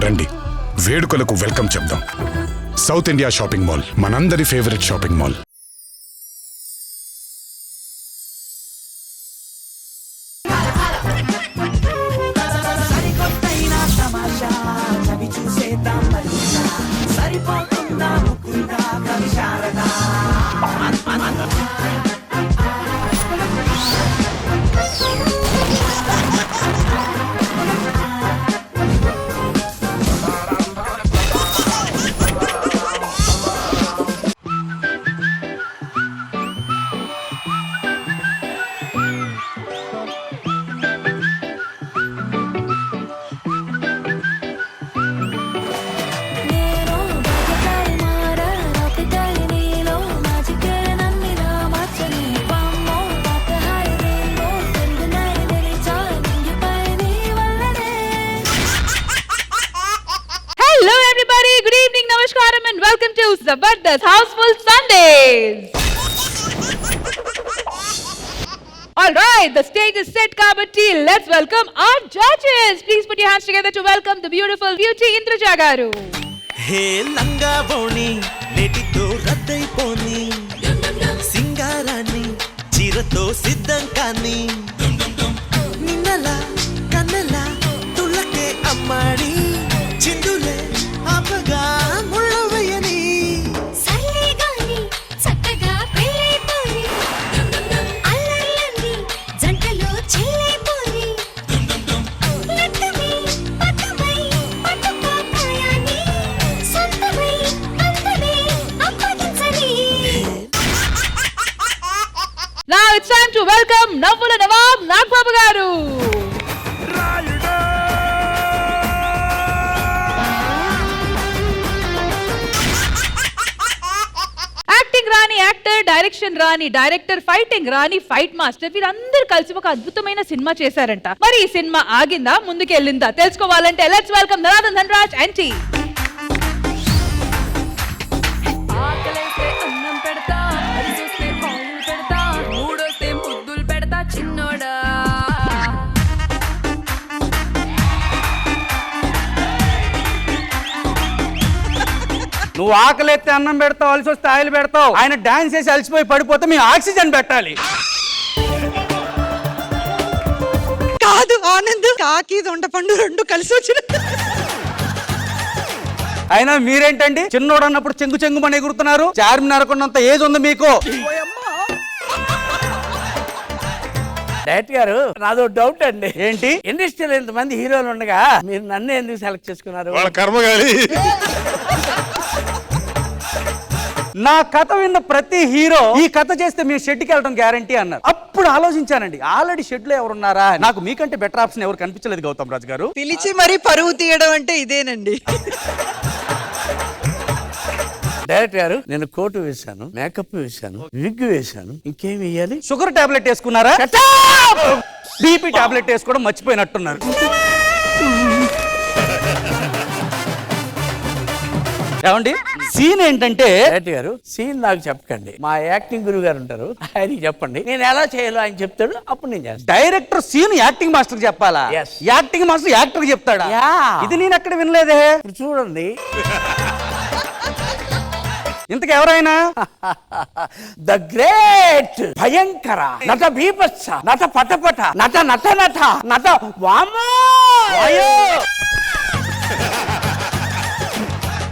రండి, వేడుకలకు వెల్కమ్ చెప్దాం. సౌత్ ఇండియా షాపింగ్ మాల్, మనందరి favourite shopping mall. Zabardast Houseful Sundays. All right, the stage is set, Kabatti. Let's welcome our judges. Please put your hands together to welcome the beautiful beauty Indraja garu. Hey langa boni letito raddai poni singarani chirato siddham kani ninnala kannala tullake ammadi chindule apaga mullavayani salle gani chattaga pellai poni allallanni jantalo chillai poni lattami pattamai pattukapayani sontamai andane appadinchani. Now it's time to welcome Navvula Nawab Nagbabu garu. Acting రాని actor, direction రాని director, fighting రాని fight master, వీరందరూ కలిసి ఒక అద్భుతమైన cinema చేశారంట. మరి ఈ సినిమా ఆగిందా, ముందుకెళ్ళిందా తెలుసుకోవాలంటే let's welcome Dhanadhan Dhanraj and team. ఆకలేస్తే అన్నం పెడతా, అరిచొస్తే పాలు పెడతా, మూడొస్తే ముద్దులు పెడతా చిన్నోడా. నువ్వు ఆకలేస్తే అన్నం పెడతావు, అలసి వస్తే ఆయిల్ పెడతావు. ఆయన డాన్స్ చేసి అలసిపోయి పడిపోతే మేము ఆక్సిజన్ పెట్టాలి. కాదు ఆనంద్, కాకి దొండపండు రెండు కలిసి వచ్చిన. అయినా మీరేంటండి చిన్నోడు అన్నప్పుడు చెంగు చెంగుమని ఎగురుతున్నారు? చార్మినార్ కొన్నంత ఏజ్ ఉంది మీకు. డైరెక్టర్ గారు, నాదో డౌట్ అండి. ఏంటి? ఇండస్ట్రీలో ఇంతమంది హీరోలు ఉండగా మీరు నన్ను ఎందుకు సెలెక్ట్ చేసుకున్నారు? వాళ్ళ కర్మగాలి. నా కథ విన్న ప్రతి హీరో ఈ కథ చేస్తే మీరు షెడ్కి వెళ్ళడం గ్యారంటీ అన్నారు. అప్పుడు ఆలోచించానండి, ఆల్రెడీ షెడ్ లో ఎవరున్నారా, నాకు మీకంటే బెటర్ ఆప్షన్ ఎవరు కనిపించలేదు గౌతమ్ రాజు గారు. పిలిచి మరీ పరువు తీయడం అంటే ఇదేనండి. డైరెక్టర్ గారు, నేను కోటు వేశాను, మేకప్ వేశాను, విగ్ వేశాను, ఇంకేం వేయాలి? షుగర్ టాబ్లెట్ వేసుకున్నారా? బీపీ టాబ్లెట్ వేసుకోవడం మర్చిపోయినట్టున్నారు. ఏమండి సీన్ ఏంటంటే, డైరెక్టర్ గారు సీన్ నాకు చెప్పకండి, మా యాక్టింగ్ గురువు గారు ఉంటారు, ఆయనకి చెప్పండి. నేను ఎలా చేయాలో ఆయన చెప్తాడు, అప్పుడు నేను చేస్తాను. డైరెక్టర్ సీన్ యాక్టింగ్ మాస్టర్ చెప్పాలా? Yes. యాక్టింగ్ మాస్టర్ యాక్టర్ చెప్తాడా? Yeah. ఇది నేను అక్కడ వినలేదే. ఇప్పుడు చూడండి. ఇంతకు ఎవరైనా ద గ్రేట్ భయంకర నట భీభత్స నట పటపట నట నట నట నట వామో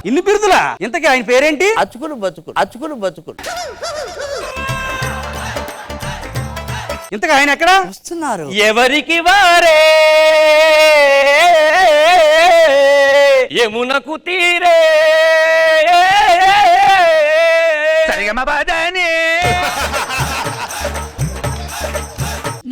ఇన్ని బిరుదులా? ఇంతకీ ఆయన పేరేంటి? అచుకులు బతుకులు, అచుకులు బతుకులు. ఇంతకీ ఆయన ఎక్కడ వస్తున్నారు? ఎవరికి వారే యమునకు తీరే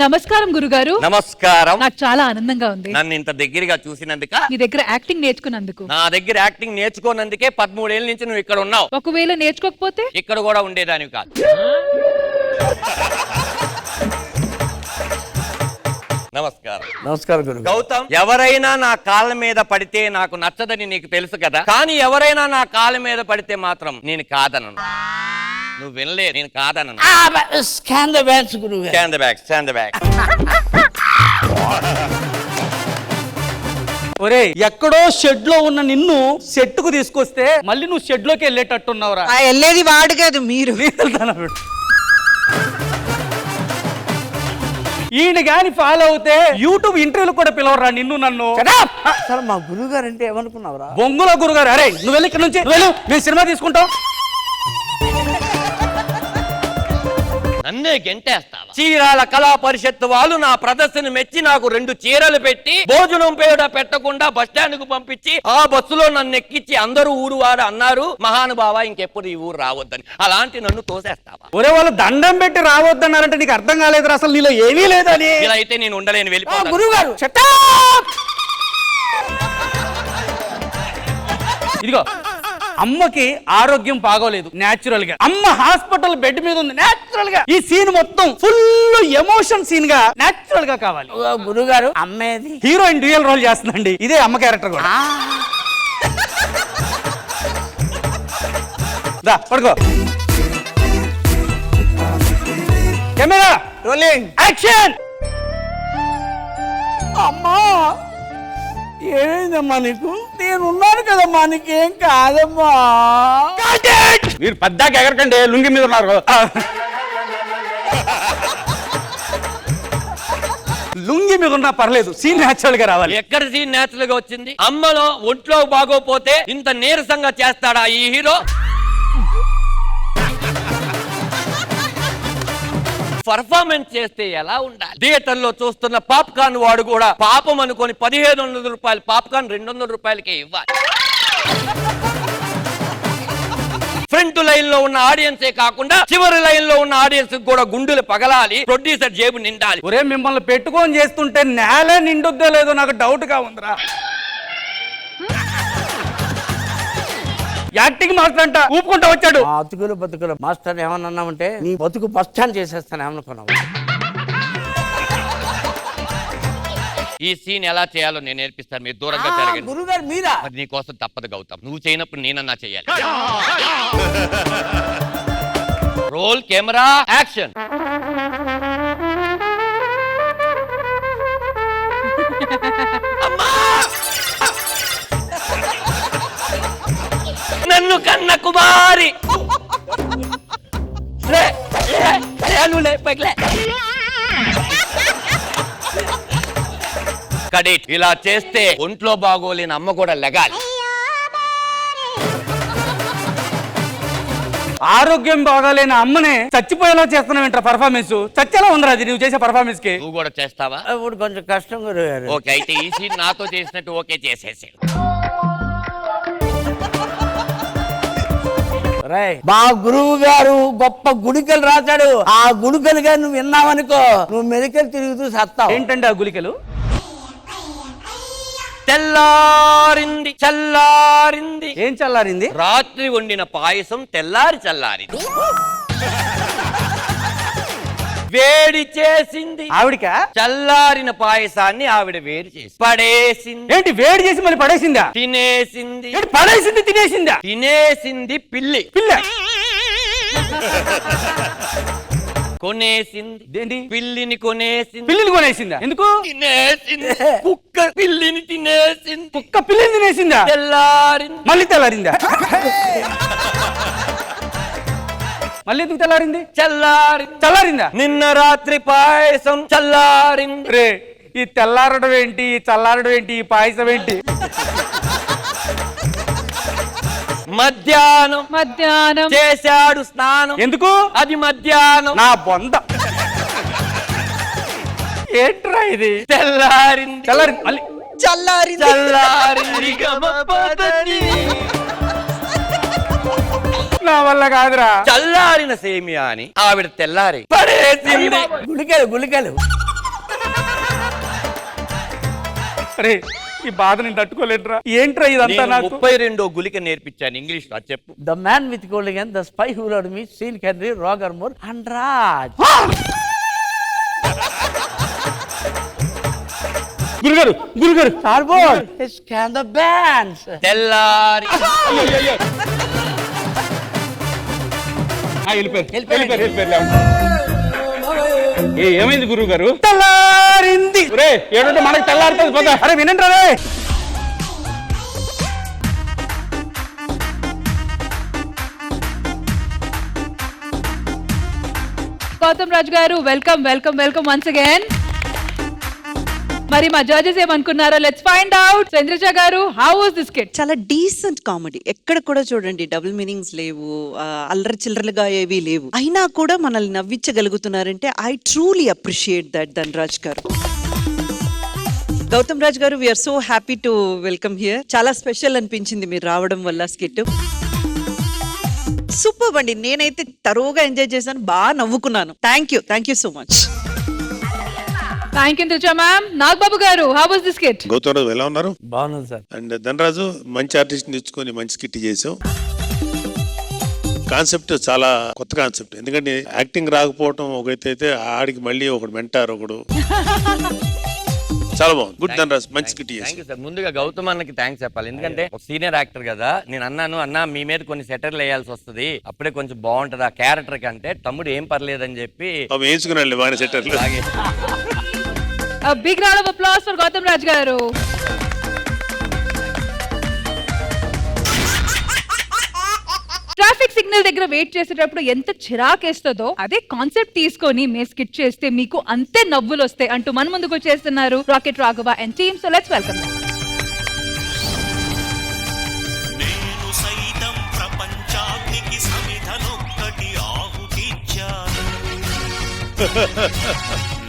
నమస్కారం గురుగారు. నమస్కారం. నాకు చాలా ఆనందంగా ఉంది నన్ను ఇంత దగ్గరగా చూసినందుక, మీ దగ్గర యాక్టింగ్ నేర్చుకున్నందుకు. నా దగ్గర యాక్టింగ్ నేర్చుకోనందుకే 13 ఏళ్ళ నుంచి నువ్వు ఇక్కడ ఉన్నావు. ఒకవేళ నేర్చుకోకపోతే ఇక్కడ కూడా ఉండేదానివి కాదు. నమస్కారం. నమస్కారం గురు. గౌతమ్, ఎవరైనా నా కాళ్ళ మీద పడితే నాకు నచ్చదని నీకు తెలుసు కదా, కానీ ఎవరైనా నా కాళ్ళ మీద పడితే మాత్రం నేను కాదనను. నువ్వు వినలే, నేను కాదనను. స్కాన్ ద బ్యాగ్స్ గురువు గారు. Scan the bag, scan the bag. ఒరే ఎక్కడో షెడ్ లో ఉన్న నిన్ను సెట్ కు తీసుకొస్తే మళ్ళీ నువ్వు షెడ్ లోకి వెళ్ళేటట్టున్నావురా. ఆ వెళ్ళేది వాడు కాదు మీరు. ఈయన గాని ఫాలో అవుతే యూట్యూబ్ ఇంటర్వ్యూలు కూడా పిలవరా నిన్ను నన్ను. సార్ మా గురువు గారు అంటే ఏమనుకున్నావురా? బొంగుల గురుగారు. అరే నువ్వు వెళ్ళి ఇక్కడ నుంచి వెళ్ళు, మేము సినిమా తీసుకుంటాం. నన్నే గెంటేస్తావా? చీరాల కళా పరిషత్ వాళ్ళు నా ప్రదర్శన మెచ్చి నాకు 2 చీరలు పెట్టి భోజనం పేడ పెట్టకుండా బస్టాండ్ కు పంపించి ఆ బస్సులో నన్ను ఎక్కించి అందరూ ఊరు వారు అన్నారు, మహానుభావ ఇంకెప్పుడు ఈ ఊరు రావద్దని. అలాంటి నన్ను తోసేస్తావా? ఒరే వాళ్ళు దండం పెట్టి రావద్దన్నారంటే నీకు అర్థం కాలేదు అసలు నీలో ఏమీ లేదని. ఇలా అయితే నేను ఉండలేను, వెళ్ళిపోతాను. గురువు గారు ఇదిగో అమ్మకి ఆరోగ్యం బాగోలేదు న్యాచురల్ గా. అమ్మ హాస్పిటల్ బెడ్ మీద ఉంది న్యాచురల్ గా. ఈ సీన్ మొత్తం ఫుల్ ఎమోషన్ సీన్ గా న్యాచురల్ గా కావాలి. గురువు గారు అమ్మేది హీరోయిన్ డ్యూయల్ రోల్ చేస్తుందండి, ఇదే అమ్మ క్యారెక్టర్ కూడా. దా పడుకో. Camera rolling action. అమ్మా ఏమైందమ్మా నీకు? నేనున్నాను కదమ్మా, నీకేం కాదమ్మా. మీరు పద్దాక ఎగరకండి, లుంగి మీద ఉన్నారు. లుంగి మీద ఉన్నా పర్లేదు, సీన్ న్యాచురల్ గా రావాలి. ఎక్కడ సీన్ నేచురల్ గా వచ్చింది? అమ్మలో ఒంట్లో బాగోపోతే ఇంత నీరసంగా చేస్తాడా ఈ హీరో? పర్ఫార్మెన్స్ చేస్తే ఎలా ఉండాలి? థియేటర్ లో చూస్తున్న పాప్కార్న్ వాడు కూడా పాపం అనుకొని 1500 రూపాయలు పాప్కార్న్ 200 రూపాయలకే ఇవ్వాలి. ఫ్రంట్ లైన్ లో ఉన్న ఆడియన్సే కాకుండా చివరి లైన్ లో ఉన్న ఆడియన్స్ కూడా గుండెలు పగలాలి, ప్రొడ్యూసర్ జేబు నిండాలి. ఒరే మిమ్మల్ని పెట్టుకొని చేస్తుంటే నేలే నిండుద్దో లేదో నాకు డౌట్ గా ఉందిరా. యాక్టింగ్ మాస్టర్ అంట ఊపుకుంటా వచ్చాడు. అతుకులు బతుకులు మాస్టర్ ఏమన్నామంటే నీ బతుకు బస్ స్టాండ్ చేసేస్తాను ఏమనుకున్నావు? ఈ సీన్ ఎలా చేయాలో నేను నేర్పిస్తాను, మీరు దూరంగా జరగండి. గురువు గారు మీరా? మరి నీకోసం తప్పదు గౌతమ్, నువ్వు చేయనప్పుడు నేనన్నా చేయాలి. Roll camera action. నన్ను కన్న కుమారి కడేట్. ఇలా చేస్తే ఒంట్లో బాగోలేని అమ్మ కూడా లెగాలి. ఆరోగ్యం బాగాలేని అమ్మనే చచ్చిపోయేలా చేస్తున్నావు పర్ఫార్మెన్స్. చచ్చేలా ఉందిరా అది నువ్వు చేసే పర్ఫార్మెన్స్ కి. నువ్వు కూడా చేస్తావా? ఇప్పుడు కొంచెం కష్టం గురువు గారు. ఓకే, అయితే ఈ సీన్ నాతో చేసినట్టు ఓకే చేసేసి. మా గురువు గారు గొప్ప గుడికలు రాశాడు. ఆ గుడికలుగా నువ్వు విన్నావనుకో, నువ్వు మెడికల్ తిరుగుతూ సత్తావు. ఏంటండి ఆ గుళికలు? తెల్లారింది చల్లారింది. ఏం చల్లారింది? రాత్రి వండిన పాయసం తెల్లారి చల్లారింది. వేడి చేసింది ఆవిడికా? చల్లారిన పాయసాన్ని ఆవిడ వేడి చేసి పడేసింది. ఏంటి వేడి చేసి మళ్ళీ పడేసిందా? తినేసింది. ఏంటి పడేసింది తినేసిందా? తినేసింది పిల్లి. పిల్ల కొనేసింది. ఏంటి? పిల్లిని కొనేసింది. పిల్లిని కొనేసిందా? ఎందుకు? తినేసింది. కుక్క పిల్లిని తినేసింది. కుక్క పిల్లిని తినేసిందా? తెల్లారింది. మళ్ళీ తెల్లారిందా? మళ్ళీ ఎందుకు తెల్లారింది? చల్లారిందా? నిన్న రాత్రి పాయసం చల్లారింది. రే ఈ తెల్లారడం ఏంటి, ఈ చల్లారడం ఏంటి, ఈ పాయసం ఏంటి? మధ్యాహ్నం చేశాడు స్నానం. ఎందుకు? అది మధ్యాహ్నం. నా బొంద. ఏంట్రా ఇది? తెల్లారింది. మళ్ళీ చల్లారింది. నా వల్ల కాదురా. చల్లారిన సేమియా అని ఆవిడ తెల్లారి పడేసింది. గుళికలు అరే ఈ బాధ నేను తట్టుకోలేదురా. ఏంట్రా ఇదంతా? నాకు 32 గుళిక నేర్పించాను ఇంగ్లీష్ లో చెప్పు. The man with gold and the spy who loved me, Sean Henry Roger Moore and Raj. గురుగారు కార్బోర్డ్ స్కాన్ ద బ్యాండ్స్. తెల్లారి ఏమైంది గురువు గారు? తెల్లారింది. ఏడంటే మనకి తెల్లారుతుంది. అరే వినండి రే. గౌతమ్ రాజ్ గారు, welcome welcome welcome once again. మరి మా జడ్జెస్ ఏమనుకున్నారో లెట్స్ ఫైండ్ అవుట్. చంద్రజ గారు, హౌ వాస్ దిస్ స్కిట్? చాలా డీసెంట్ కామెడీ, ఎక్కడ కూడా చూడండి డబుల్ మీనింగ్స్ లేవు, అల్లరి చిల్లరలుగా ఏవి లేవు, అయినా కూడా మనల్ని నవ్వించగలుగుతున్నారంటే I truly appreciate that Dhanraj గారు. గౌతమ్ రాజ్ గారు, we are so happy to welcome here. చాలా స్పెషల్ అనిపించింది మీరు రావడం వల్ల స్కిట్. సూపర్ అండి, నేనైతే తరోగా ఎంజాయ్ చేశాను, బాగా నవ్వుకున్నాను. Thank you so much. Thank you Trisha ma'am. Nagababu గారు, how was this skit? Gautam Raju ఎలా ఉన్నారు? బాగుంది సార్. అండ్ ధనరాజు మంచి ఆర్టిస్ట్ తెచ్చుకొని మంచి స్కిట్ చేసాం. కాన్సెప్ట్ చాలా కొత్త కాన్సెప్ట్, ఎందుకంటే యాక్టింగ్ రాకపోవటం ఒకటైతే ఆడికి మళ్ళీ ఒకడు మెంటార్ ఒకడు. చాలా బాగుంది, గుడ్ ధనరాజు, మంచి స్కిట్ చేసాం. Thank you sir. ముందుగా గౌతమ్ అన్నకి థ్యాంక్స్ చెప్పాలి, ఎందుకంటే ఒక సీనియర్ యాక్టర్ కదా. నేను అన్నాను, అన్న మీ మీద కొన్ని సెటర్లు వేయాల్సి వస్తుంది, అప్పుడే కొంచెం బాగుంటది ఆ క్యారెక్టర్ కంటే. తమ్ముడు ఏం పర్లేదని చెప్పి వేయించుకున్నాడు బాగా సెటర్లు. A big round of applause for Gautam Raj garu. Traffic signal దగ్గర వెయిట్ చేసేటప్పుడు ఎంత చిరాకేస్తుందో అదే కాన్సెప్ట్ తీసుకొని మీరు స్కిట్ చేస్తే మీకు అంతే నవ్వులు వస్తాయి అంటూ మన ముందుకు చేస్తున్నారు rocket Raghava and team. So let's welcome them. నేను సైతం ప్రపంచానికి సమిధనొక్కటి ఆహుతిచ్చాను.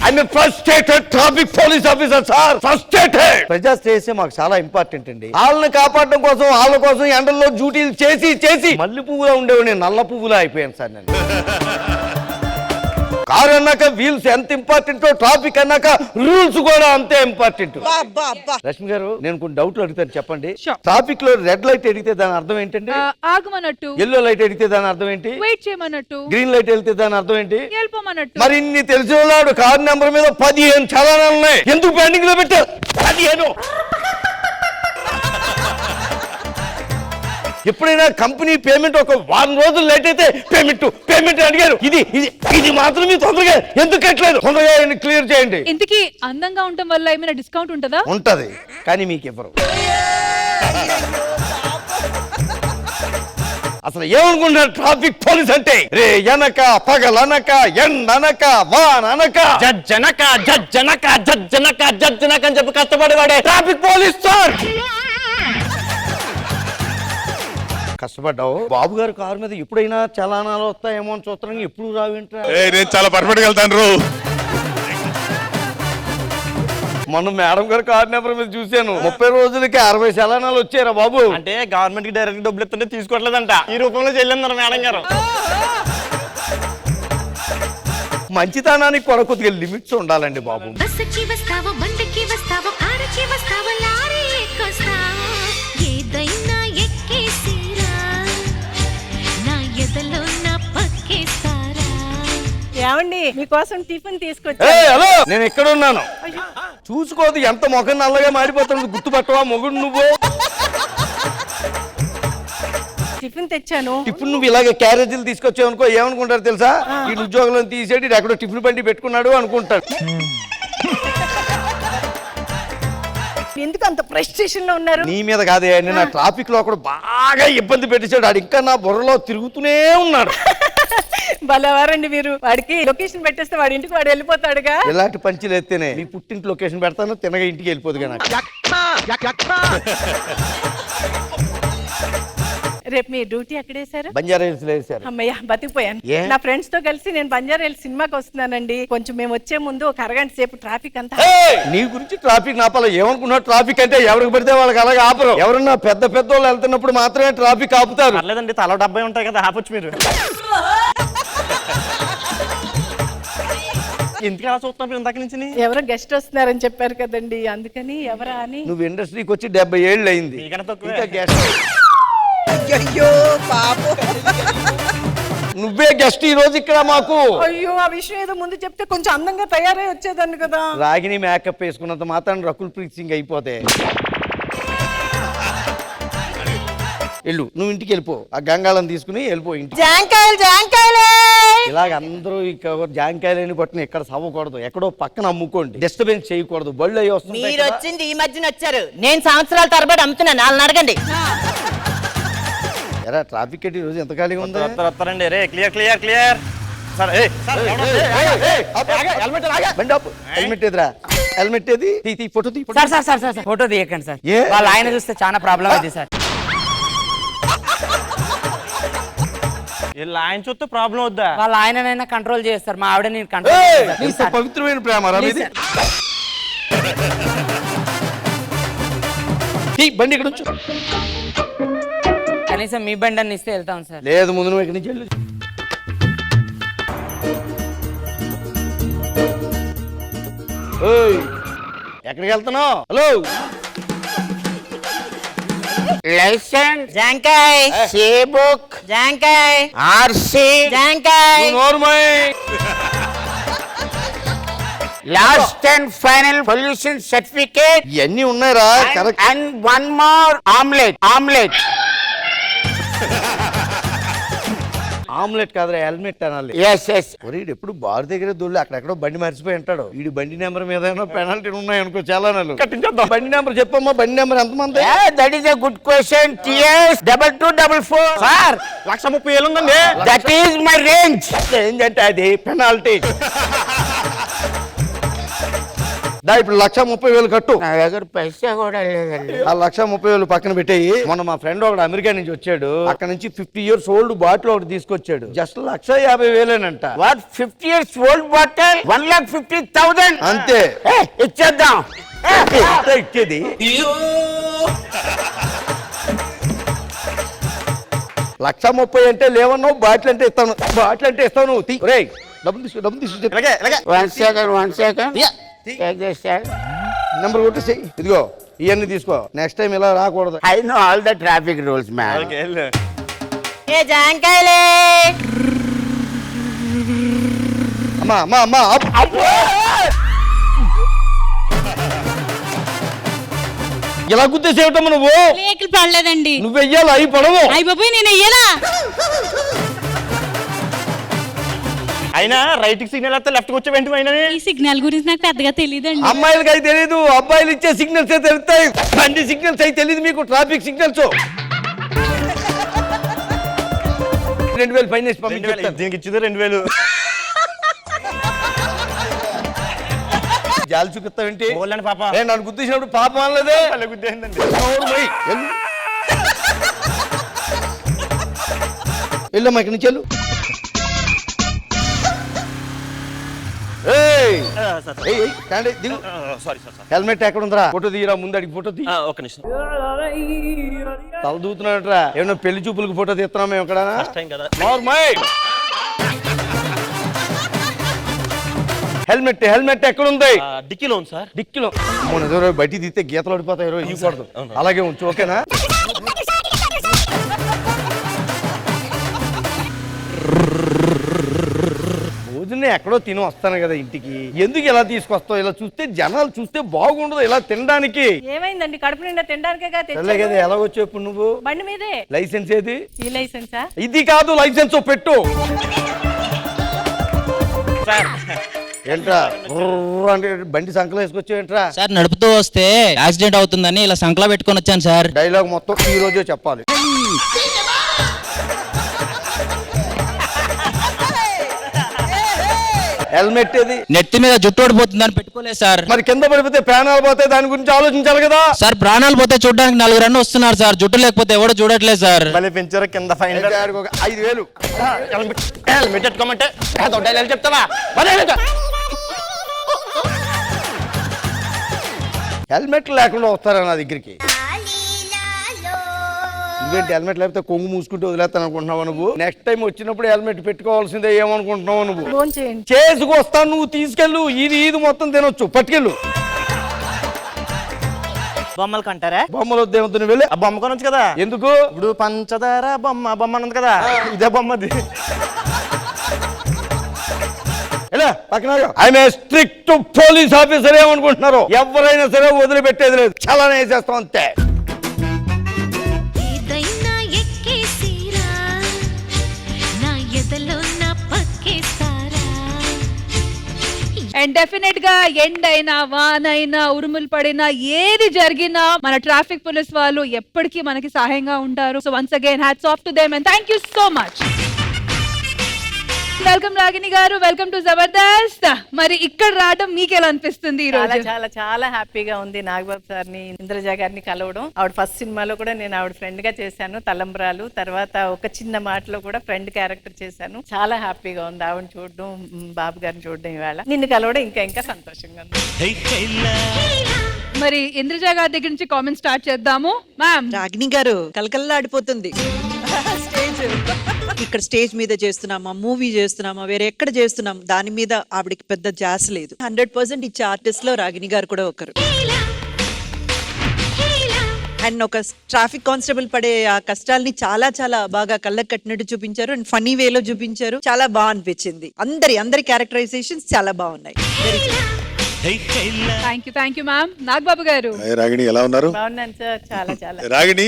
I'm a frustrated traffic police officer, sir. Frustrated. ప్రజా శ్రేయస్సే మాకు చాలా ఇంపార్టెంట్ అండి. వాళ్ళని కాపాడడం కోసం, వాళ్ళ కోసం ఎండల్లో డ్యూటీలు చేసి మల్లె పువ్వులా ఉండేవి, నేను నల్ల పువ్వులా అయిపోయాను సార్. నేను కారు అన్నాక వీల్స్ ఎంత ఇంపార్టెంట్, ట్రాఫిక్ అన్నాక రూల్స్ కూడా అంతే ఇంపార్టెంట్. లక్ష్మి గారు, నేను కొన్ని డౌట్లు అడుగుతాను, చెప్పండి. Sure. ట్రాఫిక్ లో రెడ్ లైట్ ఎడిగితే దాని అర్థం ఏంటండి? ఆగమన్నట్టు. ఎల్లో లైట్ ఎడిగితే దాని అర్థం ఏంటి? వెయిట్ చేయమన్నట్టు. గ్రీన్ లైట్ వెళ్తే దాని అర్థం ఏంటి? వెళ్ళిపోమన్నట్టు. మరి ఇన్ని తెలిసినవాడు కారు నెంబర్ మీద 15 చలానాలు ఉన్నాయి, ఎందుకు పెండింగ్ లో పెట్టారు? 15. ఎప్పుడైనా కంపెనీ పేమెంట్ ఒక 1 రోజులు లేట్ అయితే పేమెంట్ అడిగారు. ఇది మాత్రం మీరు తొందరగా ఎందుకు కట్టలేదు? తొందరగా క్లియర్ చేయండి. ఇంతకీ అందంగా ఉండటం వల్ల ఏమైనా డిస్కౌంట్ ఉంటుందా? ఉంటది, కానీ మీకు ఇవ్వరు. అసలు ఏమనుకుంటున్నారు ట్రాఫిక్ పోలీస్ అంటే? రే ఎనక పగలనక ఎండనక వాననక జజ్జనక అని చెప్పి కష్టపడేవాడే ట్రాఫిక్ పోలీస్ సార్. కష్టపడ్డావు. బాబు గారు కారు మీద ఎప్పుడైనా చలానాలు వస్తాయేమో అని చూస్తాను, ఎప్పుడు రావేంట్రా? నేను చాలా పర్ఫెక్ట్ వెళ్తాను. మొన్న మేడం గారు కారు నెంబర్ మీద చూశాను, 30 రోజులకి 60 చలానాలు వచ్చారా బాబు. అంటే గవర్నమెంట్ కి డైరెక్ట్ డబ్బులు ఇస్తుంటే తీసుకోవట్లేదంట, ఈ రూపంలో చెల్లిందన్నారు మేడం గారు. మంచితనానికి కూడా కొద్దిగా లిమిట్స్ ఉండాలండి బాబు. బస్సుకి వస్తావో బండికి వస్తావో కారుకి వస్తావో లారీ ఎక్కొస్తావో ఏదైనా ఎక్కేసిరా నా ఎదలో నా పక్కేస్తారా. ఏమండి, మీకోసం టిఫిన్ హలో, నేను ఎక్కడ ఉన్నాను చూసుకోదు. ఎంత మొఖం నల్లగా మారిపోతుంది, గుర్తుపట్టవా మొగుడు నువ్వు? టిఫిన్ తెచ్చాను. టిఫిన్ నువ్వు ఇలాగే క్యారేజీలు తీసుకొచ్చావు అనుకో, ఏమనుకుంటారు తెలుసా? ఈ ఉద్యోగంలో తీసేటి ఎక్కడో టిఫిన్ బండి పెట్టుకున్నాడు అనుకుంటాడు. ఎందుకు అంత ప్రెస్టేషన్ లో ఉన్నారు? నీ మీద కాదే, నేను ట్రాఫిక్ లో కూడా బాగా ఇబ్బంది పెట్టేశాడు. ఆడు ఇంకా నా బుర్రలో తిరుగుతూనే ఉన్నాడు. భలేవారండి మీరు. వాడికి లొకేషన్ పెట్టేస్తే వాడి ఇంటికి వాడు వెళ్ళిపోతాడుగా. ఇలాంటి పంచులు ఎత్తేనే మీ పుట్టింటి లొకేషన్ పెడతాను, తినగా ఇంటికి వెళ్ళిపోదు. రేపు మీ డ్యూటీ ఎక్కడేశారు? బంజారా హిల్స్ లో వేశారు. అమ్మయ్య, బతికిపోయాను. ఏ? నా ఫ్రెండ్స్ తో కలిసి నేను బంజారా హిల్స్ సినిమాకి వస్తున్నానండి. కొంచెం మేము వచ్చే ముందు ఒక అరగంట సేపు ట్రాఫిక్ అంతా. నీ గురించి ట్రాఫిక్ నాపాల ఏమనుకున్నావు? ట్రాఫిక్ అంటే ఎవరికి పడితే వాళ్ళకి అలాగే ఆపరు. ఎవరన్నా పెద్ద వాళ్ళు వెళ్తున్నప్పుడు మాత్రమే ట్రాఫిక్ ఆపుతారు. పర్లేదండి, తల 70 ఉంటాయి కదా, ఆపొచ్చు మీరు. ఎందుకు అలా చూస్తున్నారు ఇందాక నుంచి? ఎవరో గెస్ట్ వస్తున్నారని చెప్పారు కదండి, అందుకని ఎవరా అని. నువ్వు ఇండస్ట్రీకి వచ్చి 70 ఏళ్ళు అయింది. మీకన్నా తక్కువే. ఇంకా గెస్ట్. అయ్యో పాపం, నువ్వే గెస్ట్ ఈ రోజు ఇక్కడ మాకు. అయ్యో, ఆ విషయం ఏదో ముందు చెప్తే కొంచెం అందంగా తయారై వచ్చేదాన్ని కదా. రాగిని మేకప్ వేసుకున్నంత మాత్రం రకుల్ ప్రీత్ సింగ్ అయిపోతే. వెళ్ళు, నువ్వు ఇంటికి వెళ్ళిపో. ఆ గంగాళం తీసుకుని వెళ్ళిపో ఇంటికి. ఇలాగ అందరూ జాంకాయలని పట్టుకుని ఎక్కడ సవ్వకూడదు, ఎక్కడో పక్కన అమ్ముకోండి, డిస్టర్బెన్స్ చేయకూడదు. బళ్ళు అయ్యి వస్తుంది. మీరు వచ్చింది ఈ మధ్యన వచ్చారు, నేను సంవత్సరాల తరబడి అమ్ముతున్నాను, వాళ్ళని అడగండి. ఎరా ట్రాఫిక్ ఈ రోజు ఎంత ఖాళీగా ఉందా? వస్తారండి. రే క్లియర్. హెల్మెట్ ఏదిరా? హెల్మెట్ ఏది? ఫోటో తీ. సార్ ఫోటో తీయకండి సార్. ఏ? వాళ్ళ ఆయన చూస్తే చాలా ప్రాబ్లం అవుతుంది సార్. ఆయన చూస్తే ప్రాబ్లం వద్దా? వాళ్ళ ఆయననైనా కంట్రోల్ చేస్తారు, మా ఆవిడ నేను కంట్రోల్ ఇంత పవిత్రమైన ప్రేమ రా మీది. బండి ఇక్కడ ఉంచు. కనీసం మీ బండి అని ఇస్తే వెళ్తాం సార్. లేదు, ముందు నువ్వు ఇక్కడి నుంచి వెళ్ళు. ఓయ్, ఎక్కడికి వెళ్తున్నావు? హలో, లైసెన్స్ జాంకాయ్, బుక్ జాంకాయ్, ఆర్సి జాంకాయ్, last and final pollution certificate ఇవన్నీ ఉన్నాయిరా. Correct. And one more omelette. Omelette కాదురా, హెల్మెట్ అనాలి. ఒరేడు ఎప్పుడు బార్ దగ్గర దొల్లి అక్కడెక్కడో బండి మర్చిపోయి ఉంటాడు. వీడి బండి నెంబర్ మీద పెనాల్టీ ఉన్నాయి అనుకో, చాలా కట్టించేద్దాం. బండి నెంబర్ చెప్పమ్మా. బండి నెంబర్ ఎంతమంది? That is a good question. TS 2244 sir 1,30,000 ఉందండి. That is my range. ఏంటంటే అది పెనాల్టీ. ఇప్పుడు 1,30,000 కట్టు. నా దగ్గర పైసా కూడా లేదండి. ఆ 1,30,000 పక్కన పెట్టేయి. మొన్న మా ఫ్రెండ్ ఒకడు అమెరికా నుంచి వచ్చాడు. అక్కడ నుంచి 50 years old బాటిల్ ఒకటి తీసుకొచ్చాడు. Just 1,50,000 what 50 years old bottle 1,50,000 అంతే. ఇచ్చేద్దాం. ఎంత ఇచ్చేది? 1,30,000 అంటే లేవన్నావు, బాటిల్ అంటే ఇస్తాను. బాటిల్ అంటే ఇస్తావు నువ్వు. ఒరేయ్, డబ్బులు తీసు. వన్ సెకండ్ నెంబర్ కొట్టేసి ఇదిగో ఇవన్నీ తీసుకో. నెక్స్ట్ టైం ఇలా రాకూడదు. I know all the traffic rules man. ఏ జాంకాయలే. అమ్మా ఇలా గుర్తేసేవటమ్మా నువ్వు? బ్రేకులు పడలేదండి. నువ్వు వెయ్యాలి, అవి పడవు. అయ్య బాబోయ్, నేను వెయ్యలా. అయినా రైట్ సిగ్నల్ వస్తే లెఫ్ట్ వచ్చే వెంటనే అయినా ఈ సిగ్నల్ గురించి నాకు పెద్దగా తెలియదండి. అమ్మాయిలకి అయితే తెలియదు, అబ్బాయిలు ఇచ్చే సిగ్నల్స్ అయితే తెలుస్తాయి. బండి సిగ్నల్స్ అయితే తెలియదు మీకు. ట్రాఫిక్ సిగ్నల్స్ 2,000 ఫైన్ వేసి పంపించాను. దీనికి ఇచ్చింది 2,000. జాలి చూపిస్తావేంటి? పాప నన్ను గుర్తించినప్పుడు పాపం అనలేదే. గుద్దేందండి. వెళ్ళమ్మా, ఇక్కడి నుంచి వెళ్ళు. హెల్మెట్ ఎక్కడ ఉందిరా? ఫోటో తీయరా, ముందు అడిగి ఫోటో తీ. ఒక నిమిషం. తల దూతున్నాడరా. ఏమన్నా పెళ్లి చూపులకు ఫోటో తీస్తున్నాం మేము ఇక్కడ. హెల్మెట్ ఎక్కడ ఉంది? డిక్కీలో ఉంది సార్. డిక్కీలో. మన బయటికి తీస్తే గీతలు పడిపోతాయి. ఇవ్వకూడదు. అలాగే ఉంచు, ఓకేనా? రోజునే ఎక్కడో తిని వస్తాను కదా ఇంటికి. ఎందుకు ఇలా తీసుకొస్తావు? ఇలా చూస్తే జనాలు చూస్తే బాగుండదు ఇలా తినడానికి. ఏమైందండి? కడుపు నిండా తినడానికే కదా. ఎలా వచ్చావు ఇప్పుడు నువ్వు? బండి మీదే. లైసెన్స్ ఏది? ఈ లైసెన్సా? ఇది కాదు, లైసెన్స్ పెట్టు. ఏంట్రా అంటే బండి సంకలో వేసుకొచ్చావేంట్రా? సార్ నడుపుతూ వస్తే యాక్సిడెంట్ అవుతుందని ఇలా సంకలా పెట్టుకొని వచ్చాను సార్. డైలాగ్ మొత్తం ఈ రోజే చెప్పాలి. హెల్మెట్ ఏది? నెత్తి మీద జుట్టు ఓడిపోతుందని పెట్టుకోలేదు సార్. మరి కింద పడిపోతే ప్రాణాలు పోతాయి, దాని గురించి ఆలోచించాలి కదా సార్. ప్రాణాలు పోతే చూడడానికి 4 రన్ను వస్తున్నారు సార్. జుట్టు లేకపోతే ఎవడో చూడట్లేదు సార్. మళ్ళీ పెంచారు కింద ఫైన్ 5,000. హెల్మెట్ పెట్టుకోమంటే చెప్తావా? హెల్మెట్ లేకుండా వస్తారా నా దగ్గరికి? ఇవేంటి హెల్మెట్ లేకపోతే కొంగు మూసుకుంటూ వదిలేస్తాను అనుకుంటున్నావు నువ్వు? నెక్స్ట్ టైం వచ్చినప్పుడు హెల్మెట్ పెట్టుకోవాల్సిందే ఏమనుకుంటున్నావు నువ్వు? చేసుకొస్తాను, నువ్వు తీసుకెళ్ళు. ఇది మొత్తం తినొచ్చు, పట్టుకెళ్ళు. బొమ్మలు కంటారా? బొమ్మలు వద్దేమవుతుంది, వెళ్ళి ఆ బొమ్మ కొనొచ్చు కదా. ఎందుకు? ఇప్పుడు పంచదార బొమ్మ ఉంది కదా, ఇదే బొమ్మది. I'm a strict police officer. ఏమనుకుంటున్నారు? ఎవరైనా సరే వదిలిపెట్టేది లేదు, చాలా వేసేస్తాం అంతే. ఏదైనా ఎక్కేసిరా, నా ఎదలో నా పక్కేస్తారా. అండ్ డెఫినెట్ గా ఎండ్ అయినా వానైనా ఉరుములు పడినా ఏది జరిగినా మన ట్రాఫిక్ పోలీస్ వాళ్ళు ఎప్పటికీ మనకి సహాయంగా ఉంటారు. So once again hats off to them and thank you so much. Welcome Ragini గారు, వెల్కమ్ టు జబర్దస్త్. మరి ఇక్కడ రావడం మీకు ఎలా అనిపిస్తుంది ఈ చాలా రోజు? చాలా చాలా హ్యాపీగా ఉంది నాగబాబు సార్ని, ఇంద్రజ గారిని కలవడం. ఆవిడ ఫస్ట్ సినిమాలో కూడా నేను ఆవిడ ఫ్రెండ్ గా చేశాను, తలంబ్రాలు. తర్వాత ఒక చిన్న మాటలో కూడా ఫ్రెండ్ క్యారెక్టర్ చేశాను. చాలా హ్యాపీగా ఉంది ఆవిడని చూడడం, బాబు గారిని చూడడం. ఇవాళ నిన్ను కలవడం ఇంకా ఇంకా సంతోషంగా ఉంది. మరి ఇంద్రజ గారి దగ్గర నుంచి కామెంట్ స్టార్ట్ చేద్దాము. మ్యామ్, రాగిణి గారు కలకల్లాడిపోతుంది స్టేజ్. ఇక్కడ స్టేజ్ మీద చేస్తున్నామా, మూవీ చేస్తున్నామా, వేరే ఎక్కడ చేస్తున్నాం, దాని మీద ఆవిడకి పెద్ద జాస్ లేదు. 100% ఇచ్చే ఆర్టిస్ట్ లో రాగిణి గారు కూడా ఒకరు. అండ్ ఒక ట్రాఫిక్ కానిస్టేబుల్ పడే ఆ కష్టాల్ని చాలా చాలా బాగా కళ్ళకు కట్టినట్టు చూపించారు. అండ్ ఫనీ వేలో చూపించారు. చాలా బాగా అనిపించింది. అందరి క్యారెక్టరైజేషన్స్ చాలా బాగున్నాయి. Very good. Thank you ma'am. Nagababu గారు, రాగిణి ఎలా ఉన్నారు? బాగున్నాను సార్. చాలా చాలా రాగిణి